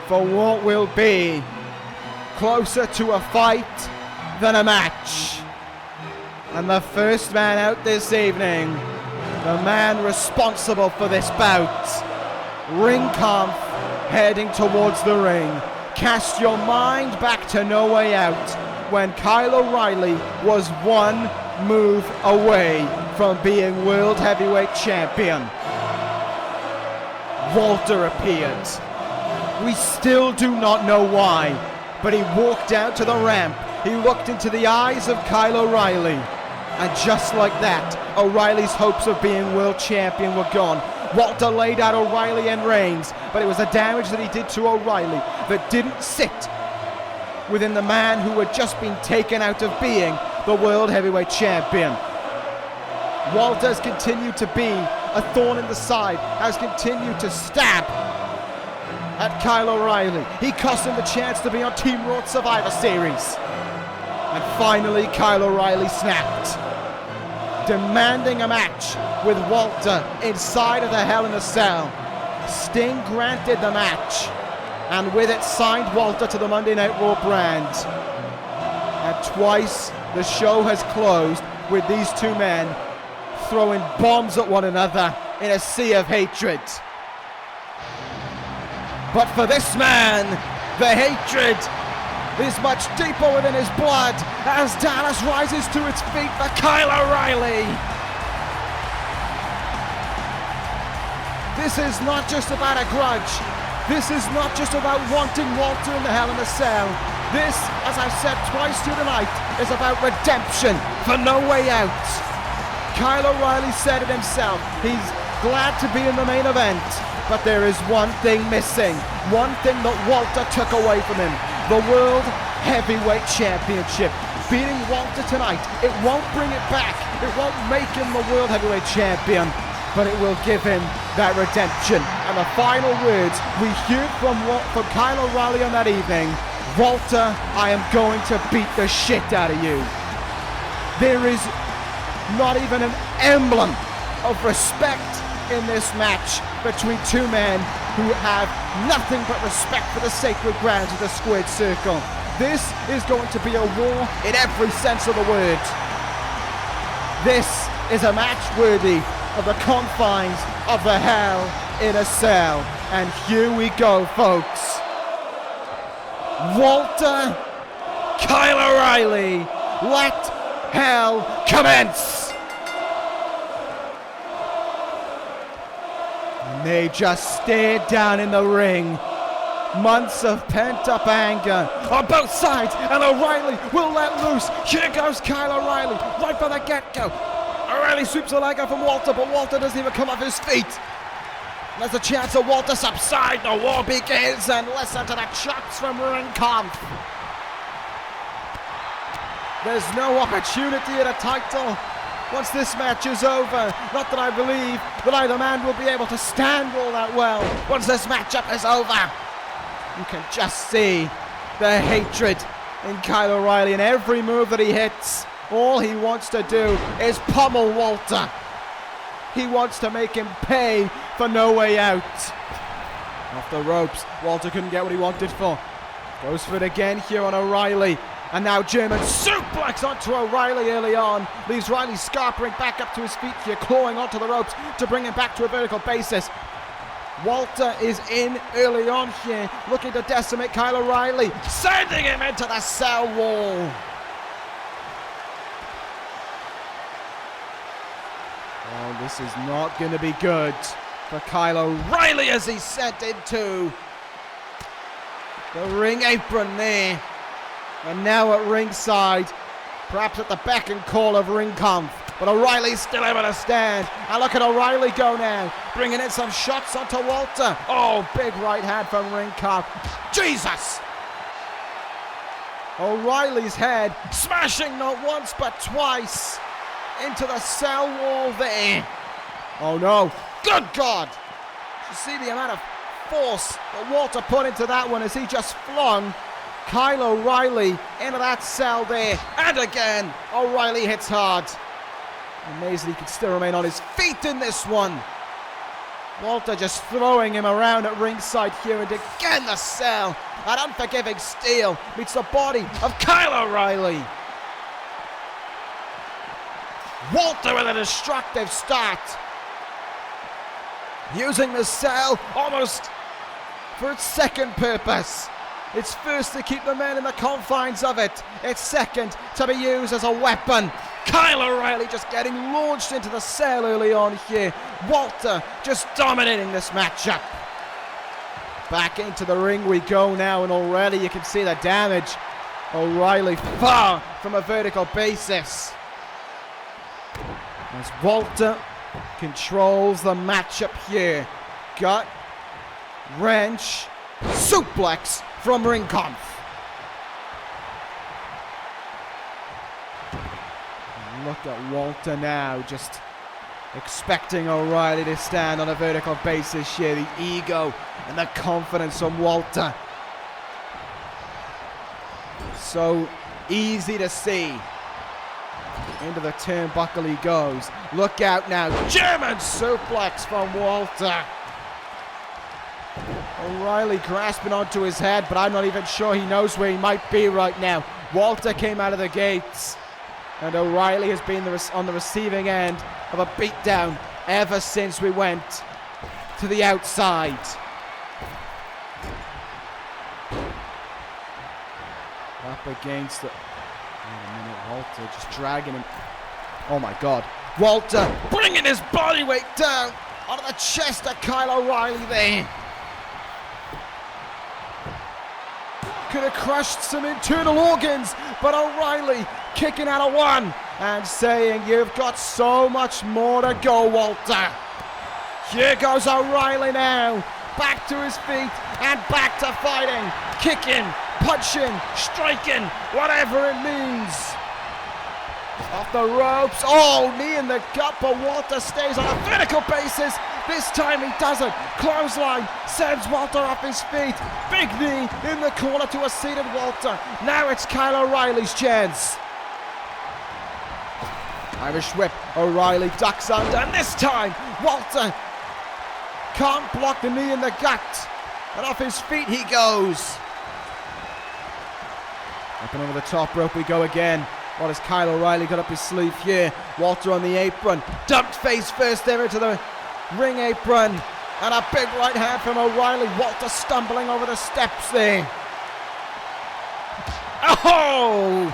for what will be closer to a fight than a match. And the first man out this evening, the man responsible for this bout, Ring Kampf, heading towards the ring. Cast your mind back to No Way Out, when Kyle O'Reilly was one move away from being World Heavyweight Champion. Walter appeared. We still do not know why, but he walked out to the ramp. He looked into the eyes of Kyle O'Reilly, and just like that, O'Reilly's hopes of being world champion were gone. Walter laid out O'Reilly and Reigns, but it was the damage that he did to O'Reilly that didn't sit within the man who had just been taken out of being the World Heavyweight Champion. Walter's continued to be a thorn in the side, has continued to stab at Kyle O'Reilly. He cost him the chance to be on Team Raw Survivor Series. And finally, Kyle O'Reilly snapped, demanding a match with Walter inside of the Hell in a Cell. Sting granted the match, and with it signed Walter to the Monday Night Raw brand. And twice the show has closed with these two men throwing bombs at one another in a sea of hatred. But for this man, the hatred is much deeper within his blood as Dallas rises to its feet for Kyle O'Reilly. This is not just about a grudge. This is not just about wanting Walter in the Hell in a Cell. This, as I've said twice to tonight, is about redemption for No Way Out. Kyle O'Reilly said it himself. He's glad to be in the main event, but there is one thing missing. One thing that Walter took away from him. The World Heavyweight Championship. Beating Walter tonight, it won't bring it back. It won't make him the World Heavyweight Champion, but it will give him that redemption. And the final words we hear from Kyle O'Reilly on that evening: Walter, I am going to beat the shit out of you. There is not even an emblem of respect in this match between two men who have nothing but respect for the sacred grounds of the squared circle. This is going to be a war in every sense of the word. This is a match worthy of the confines of the Hell in a Cell. And here we go, folks. Walter, Kyle O'Reilly, let hell commence. And they just stared down in the ring Months of pent-up anger on both sides, and O'Reilly will let loose. Here goes Kyle O'Reilly, right from the get-go. O'Reilly sweeps a leg out from Walter, but Walter doesn't even come off his feet. There's a chance of Walter subside. The war begins, and listen to the chops from Ringkampf. There's no opportunity at a title once this match is over. Not that I believe that either man will be able to stand all that well once this matchup is over. You can just see the hatred in Kyle O'Reilly, and every move that he hits, all he wants to do is pummel Walter. He wants to make him pay for No Way Out. Off the ropes, Walter couldn't get what he wanted for. Goes for it again here on O'Reilly. And now German suplex onto O'Reilly early on. Leaves Riley scarpering back up to his feet here, clawing onto the ropes to bring him back to a vertical basis. Walter is in early on here, looking to decimate Kyle O'Reilly, sending him into the cell wall. Oh, this is not going to be good for Kyle O'Reilly as he's sent into the ring apron there. And now at ringside, perhaps at the beck and call of Ringkampf. But O'Reilly's still able to stand. And look at O'Reilly go now, bringing in some shots onto Walter. Oh, big right hand from Ringkampf. Jesus! O'Reilly's head smashing not once but twice into the cell wall there. Oh no, good God! You see the amount of force that Walter put into that one as he just flung Kyle O'Reilly into that cell there. And again, O'Reilly hits hard. Amazing he can still remain on his feet in this one. Walter just throwing him around at ringside here, and again the cell. That unforgiving steel meets the body of Kyle O'Reilly. Walter with a destructive start. Using the cell almost for its second purpose. It's first to keep the men in the confines of it. It's second to be used as a weapon. Kyle O'Reilly just getting launched into the cell early on here. Walter just dominating this matchup. Back into the ring we go now, and already you can see the damage. O'Reilly far from a vertical basis. As Walter controls the matchup here. Gut, wrench, suplex from Ringkampf. Look at Walter now, just expecting O'Reilly to stand on a vertical basis here. The ego and the confidence from Walter. So easy to see. Into the turnbuckle he goes. Look out now. German suplex from Walter. O'Reilly grasping onto his head, but I'm not even sure he knows where he might be right now. Walter came out of the gates, and O'Reilly has been on the receiving end of a beatdown ever since we went to the outside. Up against the... Wait a minute, Walter just dragging him. Oh my God. Walter bringing his body weight down onto the chest of Kyle O'Reilly there. Could have crushed some internal organs, but O'Reilly kicking out of one and saying, "You've got so much more to go, Walter." Here goes O'Reilly now, back to his feet and back to fighting, kicking, punching, striking, whatever it means. Off the ropes, oh, knee in the gut, but Walter stays on a vertical basis. This time he doesn't. Clothesline sends Walter off his feet. Big knee in the corner to a seated Walter. Now it's Kyle O'Reilly's chance. Irish whip, O'Reilly ducks under, and this time Walter can't block the knee in the gut. And off his feet he goes. Up and over the top rope we go again. What has Kyle O'Reilly got up his sleeve here? Walter on the apron, dumped face first there into the ring apron, and a big right hand from O'Reilly. Walter stumbling over the steps there. Oh!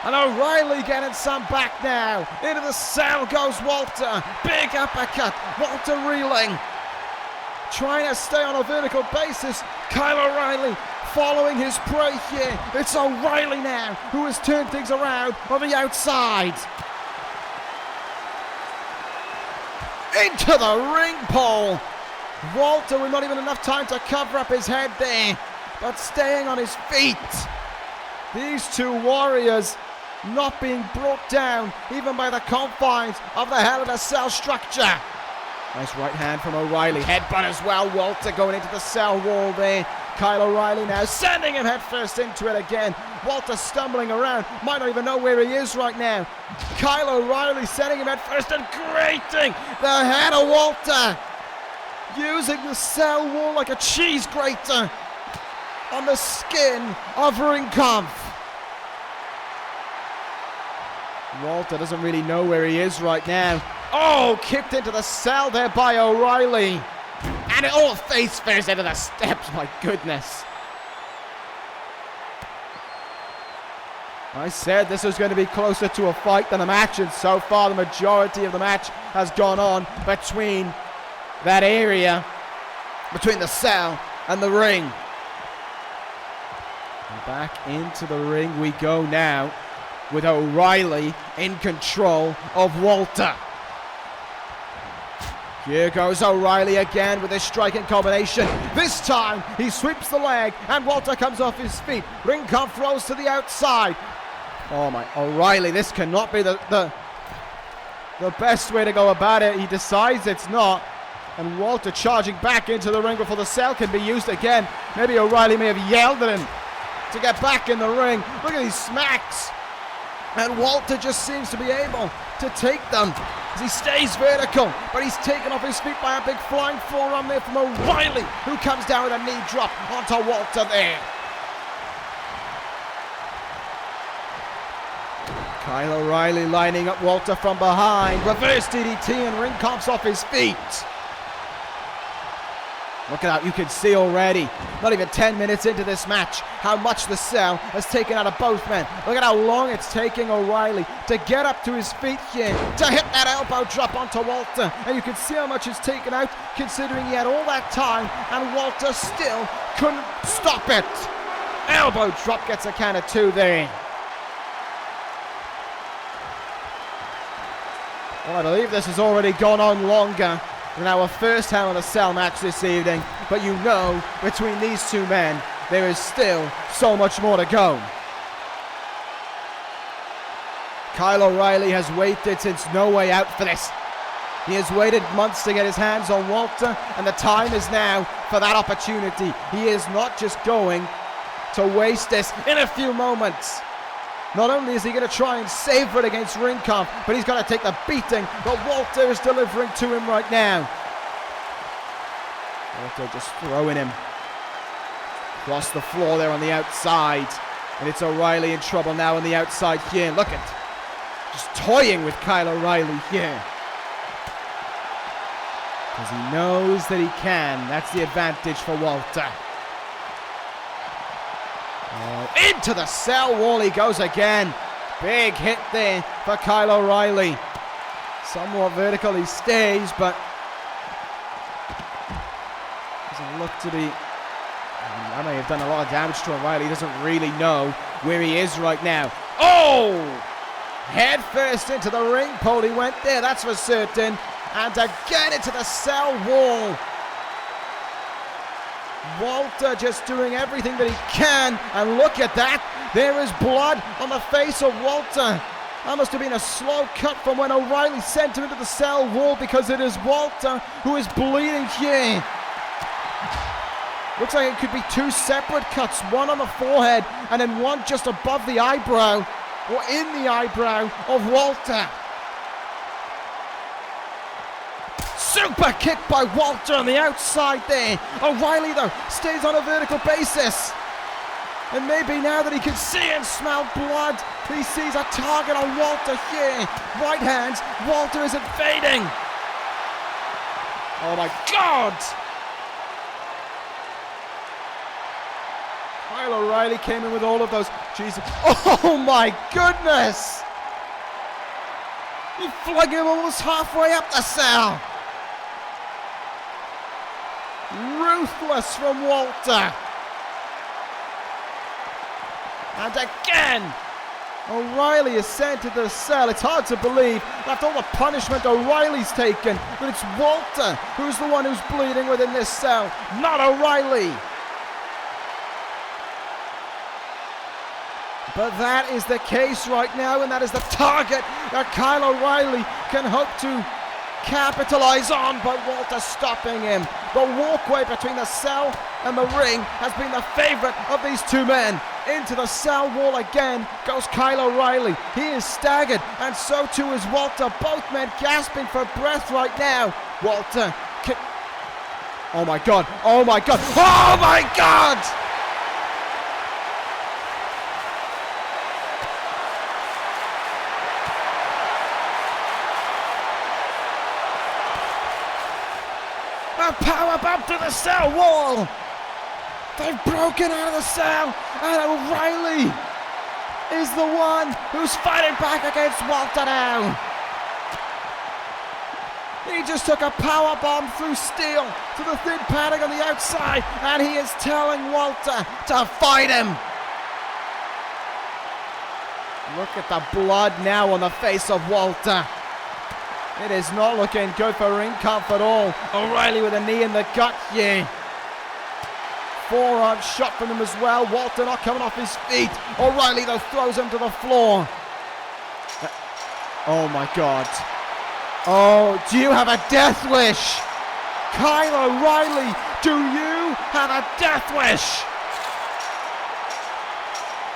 And O'Reilly getting some back now. Into the cell goes Walter. Big uppercut. Walter reeling. Trying to stay on a vertical basis. Kyle O'Reilly following his prey here. It's O'Reilly now who has turned things around on the outside. Into the ring pole. Walter with not even enough time to cover up his head there, but staying on his feet. These two warriors not being brought down even by the confines of the Hell in a Cell structure. Nice right hand from O'Reilly. Headbutt as well. Walter going into the cell wall there. Kyle O'Reilly now sending him headfirst into it again. Walter stumbling around. Might not even know where he is right now. Kyle O'Reilly sending him headfirst and grating the head of Walter. Using the cell wall like a cheese grater on the skin of Ringkampf. Walter doesn't really know where he is right now. Oh, kicked into the cell there by O'Reilly. And it all face first into the steps, my goodness. I said this was going to be closer to a fight than a match, and so far the majority of the match has gone on between that area, between the cell and the ring. And back into the ring we go now, with O'Reilly in control of Walter. Here goes O'Reilly again with his striking combination. This time he sweeps the leg and Walter comes off his feet. Ringkampf rolls to the outside. Oh my, O'Reilly, this cannot be the best way to go about it. He decides it's not. And Walter charging back into the ring before the cell can be used again. Maybe O'Reilly may have yelled at him to get back in the ring. Look at these smacks. And Walter just seems to be able to take them as he stays vertical, but he's taken off his feet by a big flying forearm there from O'Reilly, who comes down with a knee drop onto Walter there. Kyle O'Reilly lining up Walter from behind. Reverse DDT and Ringkampf's off his feet. Look at that, you can see already, not even 10 minutes into this match, how much the cell has taken out of both men. Look at how long it's taking O'Reilly to get up to his feet here, to hit that elbow drop onto Walter. And you can see how much it's taken out, considering he had all that time, and Walter still couldn't stop it. Elbow drop gets a count of 2 there. Well, I believe this has already gone on longer than our first Hell in a Cell match this evening, but you know, between these two men, there is still so much more to go. Kyle O'Reilly has waited since No Way Out for this. He has waited months to get his hands on Walter, and the time is now for that opportunity. He is not just going to waste this in a few moments. Not only is he going to try and savor it against Ringkampf, but he's got to take the beating that Walter is delivering to him right now. Walter just throwing him across the floor there on the outside. And it's O'Reilly in trouble now on the outside here. Look at, just toying with Kyle O'Reilly here. Because he knows that he can. That's the advantage for Walter. Into the cell wall he goes again. Big hit there for Kyle O'Reilly. Somewhat vertical he stays, but doesn't look to be. I may have done a lot of damage to O'Reilly. He doesn't really know where he is right now. Oh! Head first into the ring pole he went there, that's for certain. And again into the cell wall. Walter just doing everything that he can, and look at that, there is blood on the face of Walter. That must have been a slow cut from when O'Reilly sent him into the cell wall, because it is Walter who is bleeding here. Looks like it could be 2 separate cuts, one on the forehead and then one just above the eyebrow, or in the eyebrow of Walter. Super kick by Walter on the outside there. O'Reilly, though, stays on a vertical basis. And maybe now that he can see and smell blood, he sees a target on Walter here. Right hand, Walter is invading. Oh my God! Kyle O'Reilly came in with all of those. Jesus. Oh my goodness! He flung him almost halfway up the cell. Ruthless from Walter. And again, O'Reilly is sent to the cell. It's hard to believe, after all the punishment O'Reilly's taken, that it's Walter who's the one who's bleeding within this cell, not O'Reilly. But that is the case right now, and that is the target that Kyle O'Reilly can hope to capitalize on, but Walter stopping him. The walkway between the cell and the ring has been the favorite of these two men. Into the cell wall again goes Kyle O'Reilly. He is staggered, and so too is Walter. Both men gasping for breath right now. Walter oh my god, oh my god, oh my god! A powerbomb to the cell wall. They've broken out of the cell, and O'Reilly is the one who's fighting back against Walter now. He just took a powerbomb through steel to the thin padding on the outside, and he is telling Walter to fight him. Look at the blood now on the face of Walter. It is not looking good for ring comfort at all. O'Reilly with a knee in the gut here. Forearm shot from him as well. Walter not coming off his feet. O'Reilly though throws him to the floor. Oh my god. Oh, do you have a death wish? Kyle O'Reilly, do you have a death wish?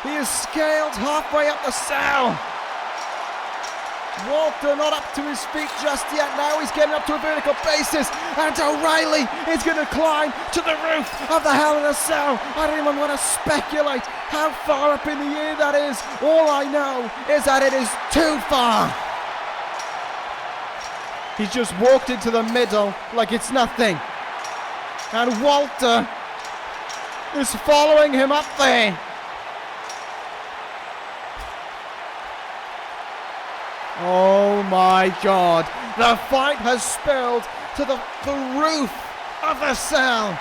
He is scaled halfway up the cell. Walter not up to his feet just yet. Now he's getting up to a vertical basis, and O'Reilly is going to climb to the roof of the Hell in a Cell. I don't even want to speculate how far up in the air that is. All I know is that it is too far. He's just walked into the middle like it's nothing, and Walter is following him up there. Oh my god, the fight has spilled to the roof of the cell.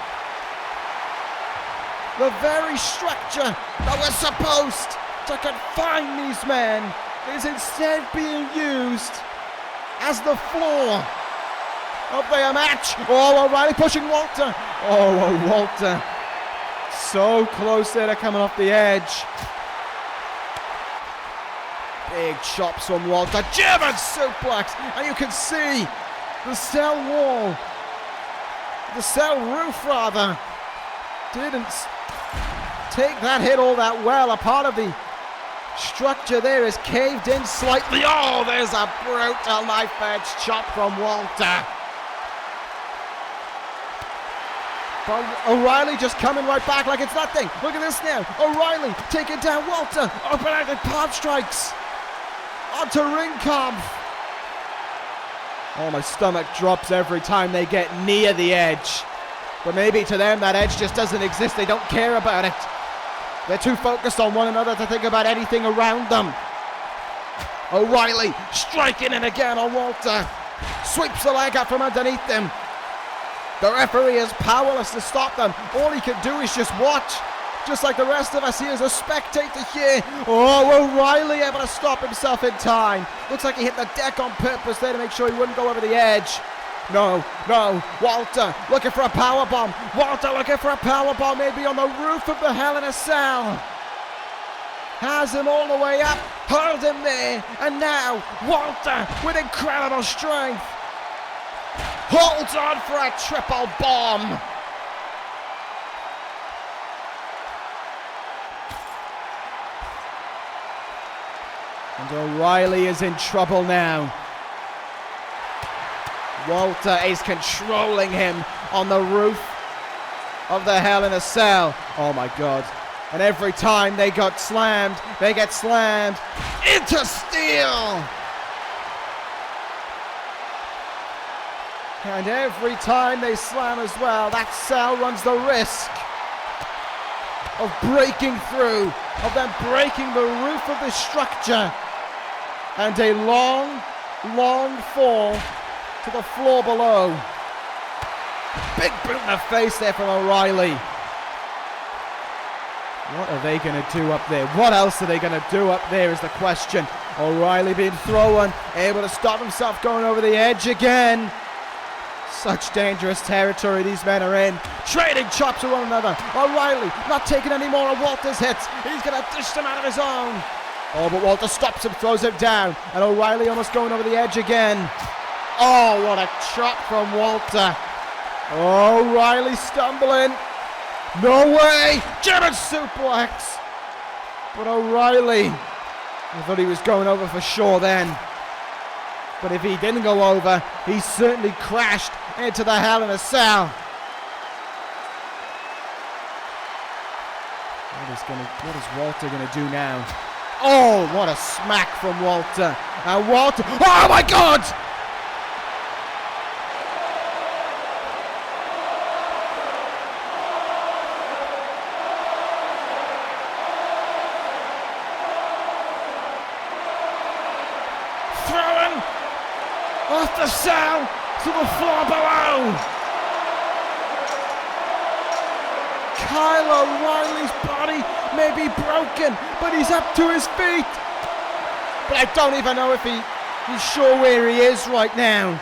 The very structure that was supposed to confine these men is instead being used as the floor of their match. Oh, O'Reilly pushing Walter. Oh, Walter. So close there to coming off the edge. Big chops from Walter, German suplex, and you can see the cell wall, the cell roof rather, didn't take that hit all that well. A part of the structure there is caved in slightly. Oh, there's a brutal knife edge chop from Walter. But O'Reilly just coming right back like it's nothing. Look at this now, O'Reilly taking down Walter, open-handed palm strikes onto ring comp. Oh, my stomach drops every time they get near the edge. But maybe to them that edge just doesn't exist. They don't care about it. They're too focused on one another to think about anything around them. O'Reilly striking in again on Walter. Sweeps the leg out from underneath them. The referee is powerless to stop them. All he can do is just watch. Just like the rest of us, he is a spectator here. Oh, O'Reilly able to stop himself in time. Looks like he hit the deck on purpose there to make sure he wouldn't go over the edge. No, Walter looking for a powerbomb. Walter looking for a powerbomb, maybe on the roof of the Hell in a Cell. Has him all the way up, hurled him there, and now Walter with incredible strength holds on for a triple bomb. And O'Reilly is in trouble now. Walter is controlling him on the roof of the Hell in a Cell. Oh my god. And every time they get slammed into steel. And every time they slam as well, that cell runs the risk of breaking through, of them breaking the roof of the structure. And a long fall to the floor below. Big boot in the face there from O'Reilly. What are they going to do up there? What else are they going to do up there is the question. O'Reilly being thrown, able to stop himself going over the edge again. Such dangerous territory these men are in. Trading chops with one another. O'Reilly not taking any more of Walter's hits. He's going to dish them out of his own. Oh, but Walter stops him, throws him down. And O'Reilly almost going over the edge again. Oh, what a chop from Walter. O'Reilly stumbling. No way! German suplex! But O'Reilly, I thought he was going over for sure then. But if he didn't go over, he certainly crashed into the Hell in a Cell. What is Walter going to do now? Oh, what a smack from Walter. And Walter, oh my God! Off the cell to the floor below. Kyle O'Reilly's body may be broken, but he's up to his feet. But I don't even know if he's sure where he is right now.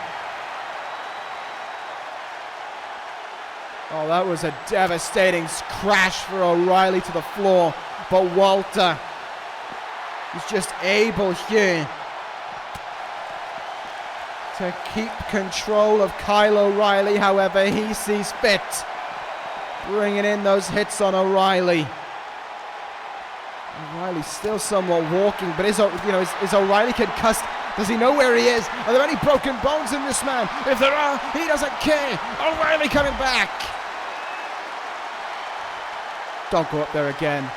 Oh, that was a devastating crash for O'Reilly to the floor. But Walter is just able here to keep control of Kyle O'Reilly however he sees fit. Bringing in those hits on O'Reilly. O'Reilly's still somewhat walking, but is O'Reilly concussed? Does he know where he is? Are there any broken bones in this man? If there are, he doesn't care. O'Reilly coming back. Don't go up there again.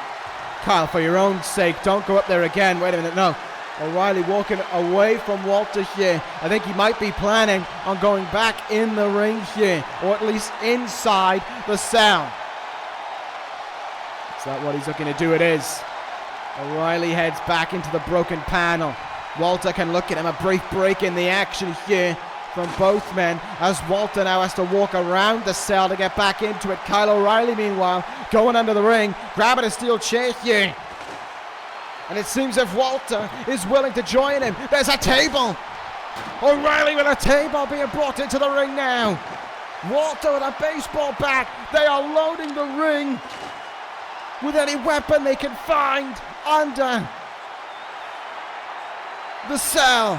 Kyle, for your own sake, don't go up there again. Wait a minute, no. O'Reilly walking away from Walter here. I think he might be planning on going back in the ring here, or at least inside the cell. Is that what he's looking to do? It is. O'Reilly heads back into the broken panel. Walter can look at him, a brief break in the action here from both men, as Walter now has to walk around the cell to get back into it. Kyle O'Reilly, meanwhile, going under the ring, grabbing a steel chair here. And it seems if Walter is willing to join him. There's a table. O'Reilly with a table being brought into the ring now. Walter with a baseball bat. They are loading the ring with any weapon they can find under the cell.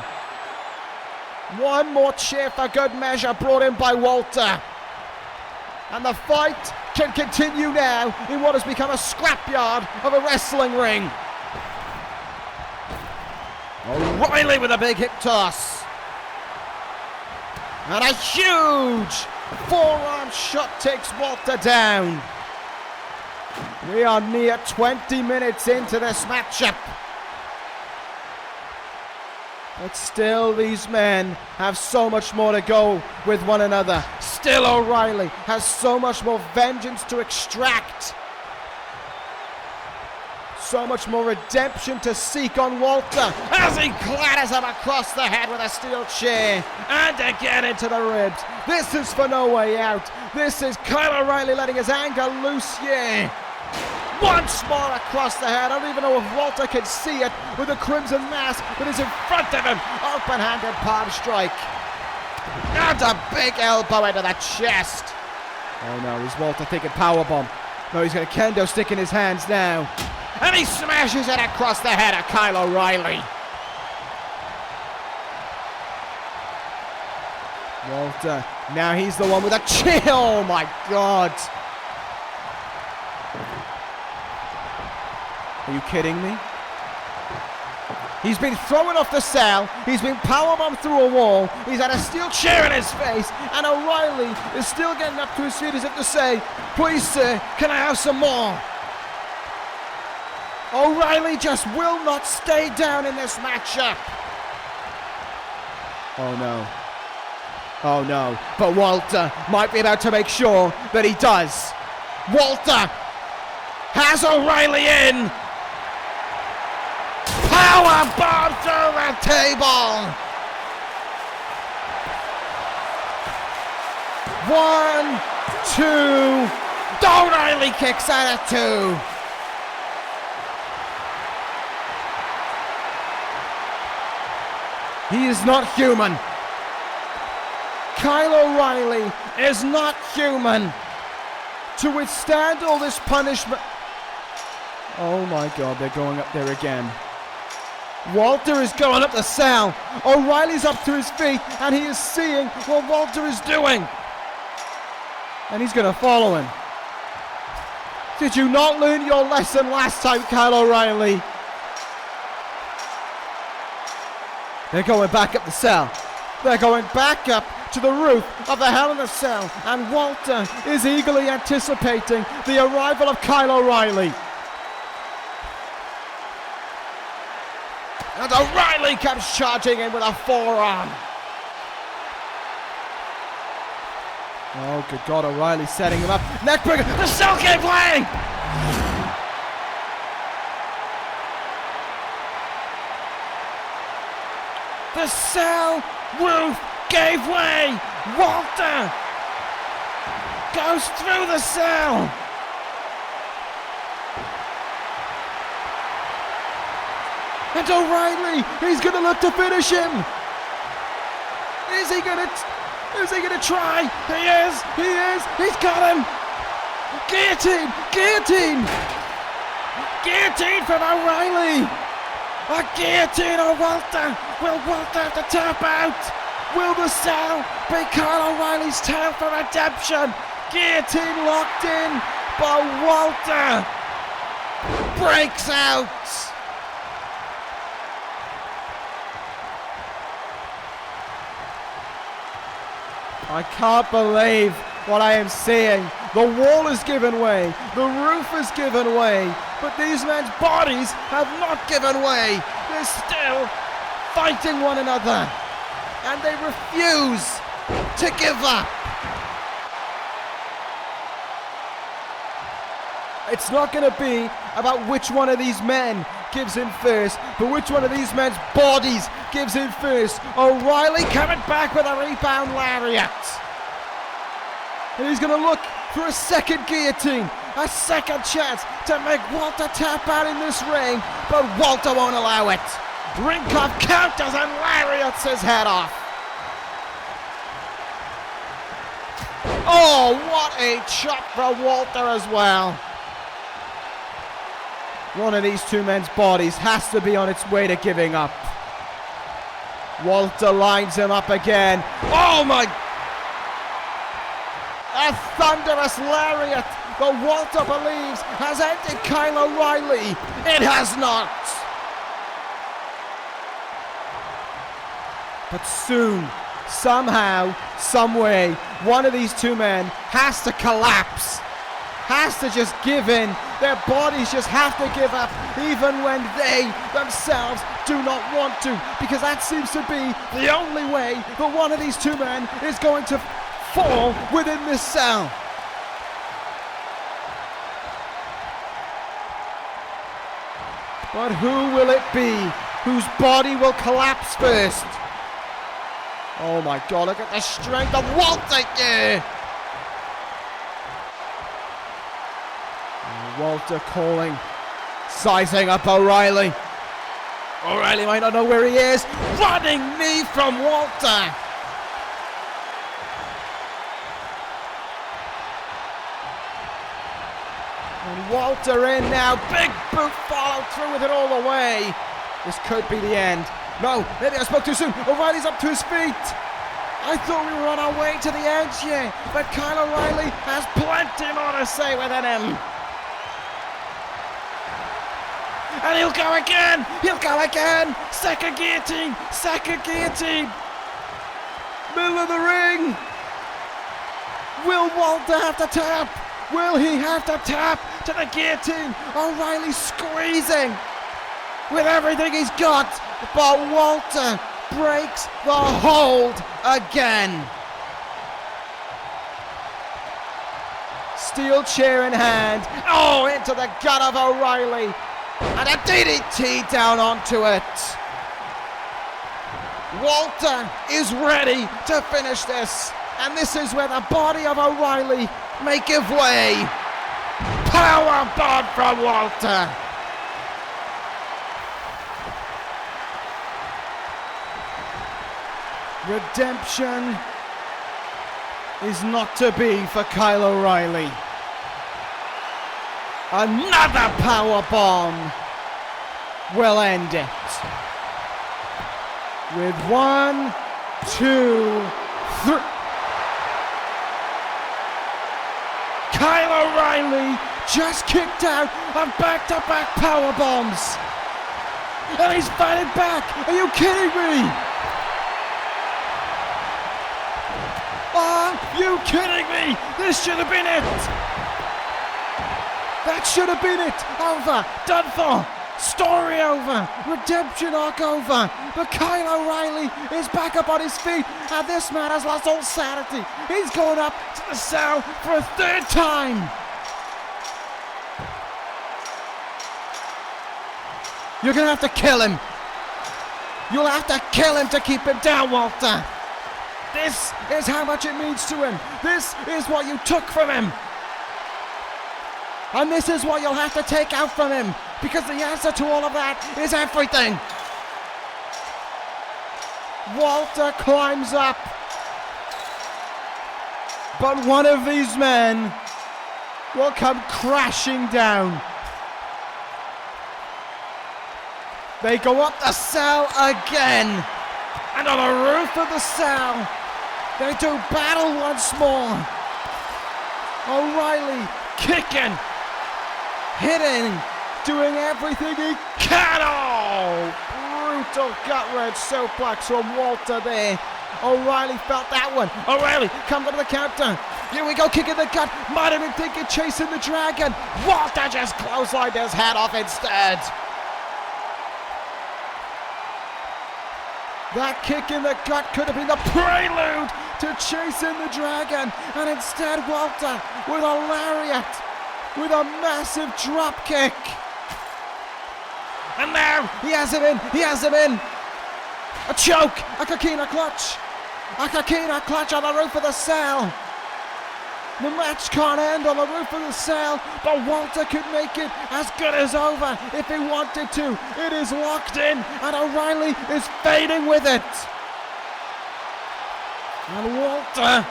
One more chair for good measure brought in by Walter. And the fight can continue now in what has become a scrapyard of a wrestling ring. O'Reilly with a big hip toss. And a huge forearm shot takes Walter down. We are near 20 minutes into this matchup. But still these men have so much more to go with one another. Still O'Reilly has so much more vengeance to extract. So much more redemption to seek on Walter as he clatters him across the head with a steel chair and again into the ribs. This is for no way out. This is Kyle O'Reilly letting his anger loose here. Once more across the head. I don't even know if Walter can see it with the crimson mask that is in front of him. Open-handed palm strike. And a big elbow into the chest. Oh no, is Walter thinking powerbomb? No, he's got a kendo stick in his hands now. And he smashes it across the head of Kyle O'Reilly. Walter, now he's the one with a chill. Oh my God. Are you kidding me? He's been thrown off the cell. He's been powerbombed through a wall. He's had a steel chair in his face. And O'Reilly is still getting up to his feet as if to say, please sir, can I have some more? O'Reilly just will not stay down in this matchup. Oh no. Oh no. But Walter might be about to make sure that he does. Walter has O'Reilly in. Power bomb through the table. 1, 2. O'Reilly kicks out at 2. He is not human. Kyle O'Reilly is not human to withstand all this punishment. Oh my God, they're going up there again. Walter is going up the cell. O'Reilly's up to his feet and he is seeing what Walter is doing. And he's going to follow him. Did you not learn your lesson last time, Kyle O'Reilly? They're going back up the cell. They're going back up to the roof of the Hell in a Cell. And Walter is eagerly anticipating the arrival of Kyle O'Reilly. And O'Reilly comes charging in with a forearm. Oh, good God, O'Reilly setting him up. Neckbreaker, the Cell gave way! The Cell roof gave way! Walter goes through the cell! And O'Reilly, he's going to look to finish him! Is he going to try? He's got him! Guillotine! Guillotine! Guillotine from O'Reilly! A guillotine on Walter! Will Walter have to tap out? Will the Cell be Kyle O'Reilly's tale for redemption? Guillotine locked in, but Walter breaks out! I can't believe what I am seeing. The wall has given way, the roof has given way, but these men's bodies have not given way. They're still fighting one another, and they refuse to give up. It's not going to be about which one of these men gives in first, but which one of these men's bodies gives in first. O'Reilly coming back with a rebound lariat. And he's going to look for a second guillotine, a second chance to make Walter tap out in this ring, but Walter won't allow it. Ringcuff counters and lariats his head off. Oh, what a chop for Walter as well. One of these two men's bodies has to be on its way to giving up. Walter lines him up again. Oh my! A thunderous lariat that Walter believes has ended Kyle O'Reilly. It has not. But soon, somehow, someway, one of these two men has to collapse. Has to just give in. Their bodies just have to give up, even when they themselves do not want to, because that seems to be the only way that one of these two men is going to fall within this cell. But who will it be whose body will collapse first? Oh my God, look at the strength of Walter here. Walter calling, sizing up O'Reilly. O'Reilly might not know where he is. Running knee from Walter. And Walter in now. Big boot followed through with it all the way. This could be the end. No, maybe I spoke too soon. O'Reilly's up to his feet. I thought we were on our way to the edge here, but Kyle O'Reilly has plenty more to say within him. And he'll go again! He'll go again! Second guillotine! Second guillotine! Middle of the ring! Will Walter have to tap? Will he have to tap to the guillotine? O'Reilly squeezing with everything he's got, but Walter breaks the hold again. Steel chair in hand. Oh, into the gut of O'Reilly. And a DDT down onto it. Walter is ready to finish this. And this is where the body of O'Reilly may give way. Power bomb from Walter. Redemption is not to be for Kyle O'Reilly. Another power bomb will end it. With 1, 2, 3. Kyle O'Reilly just kicked out of back-to-back power bombs. And he's fighting back. Are you kidding me? Are you kidding me? This should have been it. That should have been it. Over. Done for. Story over. Redemption arc over. But Kyle O'Reilly is back up on his feet. And this man has lost all sanity. He's going up to the cell for a third time. You're going to have to kill him. You'll have to kill him to keep him down, Walter. This is how much it means to him. This is what you took from him. And this is what you'll have to take out from him. Because the answer to all of that is everything. Walter climbs up. But one of these men will come crashing down. They go up the cell again. And on the roof of the cell, they do battle once more. O'Reilly kicking, hitting, doing everything he can. Oh, brutal gut-wrench suplex from Walter there. O'Reilly felt that one. O'Reilly comes up to the counter. Here we go, kicking the gut. Might have been thinking chasing the dragon. Walter just clotheslined his head off instead. That kick in the gut could have been the prelude to chasing the dragon. And instead, Walter with a lariat, with a massive drop kick. And now he has him in, he has him in. A choke, a Kakina clutch. A Kakina clutch on the roof of the cell. The match can't end on the roof of the cell, but Walter could make it as good as over if he wanted to. It is locked in, and O'Reilly is fading with it. And Walter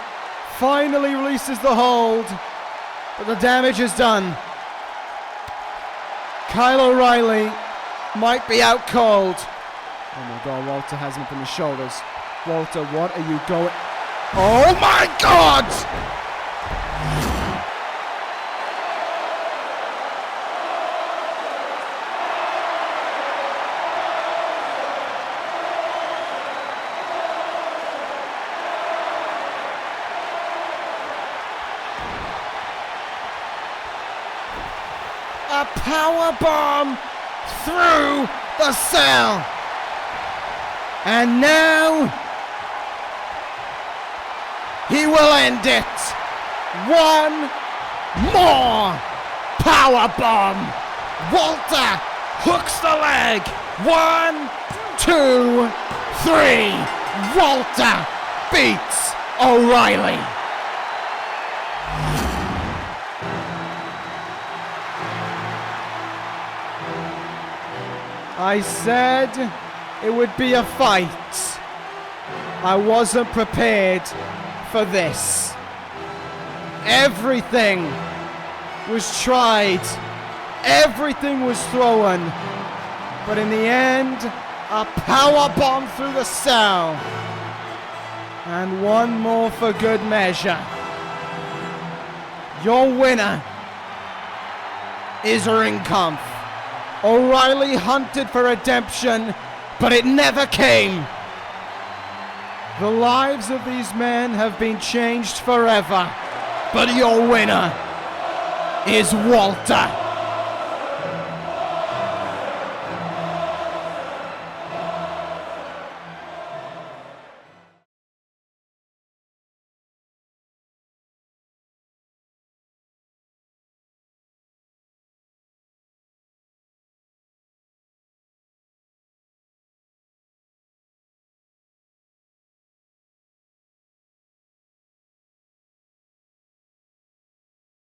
finally releases the hold, but the damage is done. Kyle O'Reilly might be out cold. Oh my God, Walter has him up on his shoulders. Walter, what are you going? Oh my God! A power bomb through the cell. And now he will end it. One more power bomb. Walter hooks the leg. 1, 2, 3. Walter beats O'Reilly. I said it would be a fight. I wasn't prepared for this. Everything was tried. Everything was thrown. But in the end, a power bomb through the cell. And one more for good measure. Your winner is Ring Kampf. O'Reilly hunted for redemption, but it never came. The lives of these men have been changed forever, but your winner is Walter.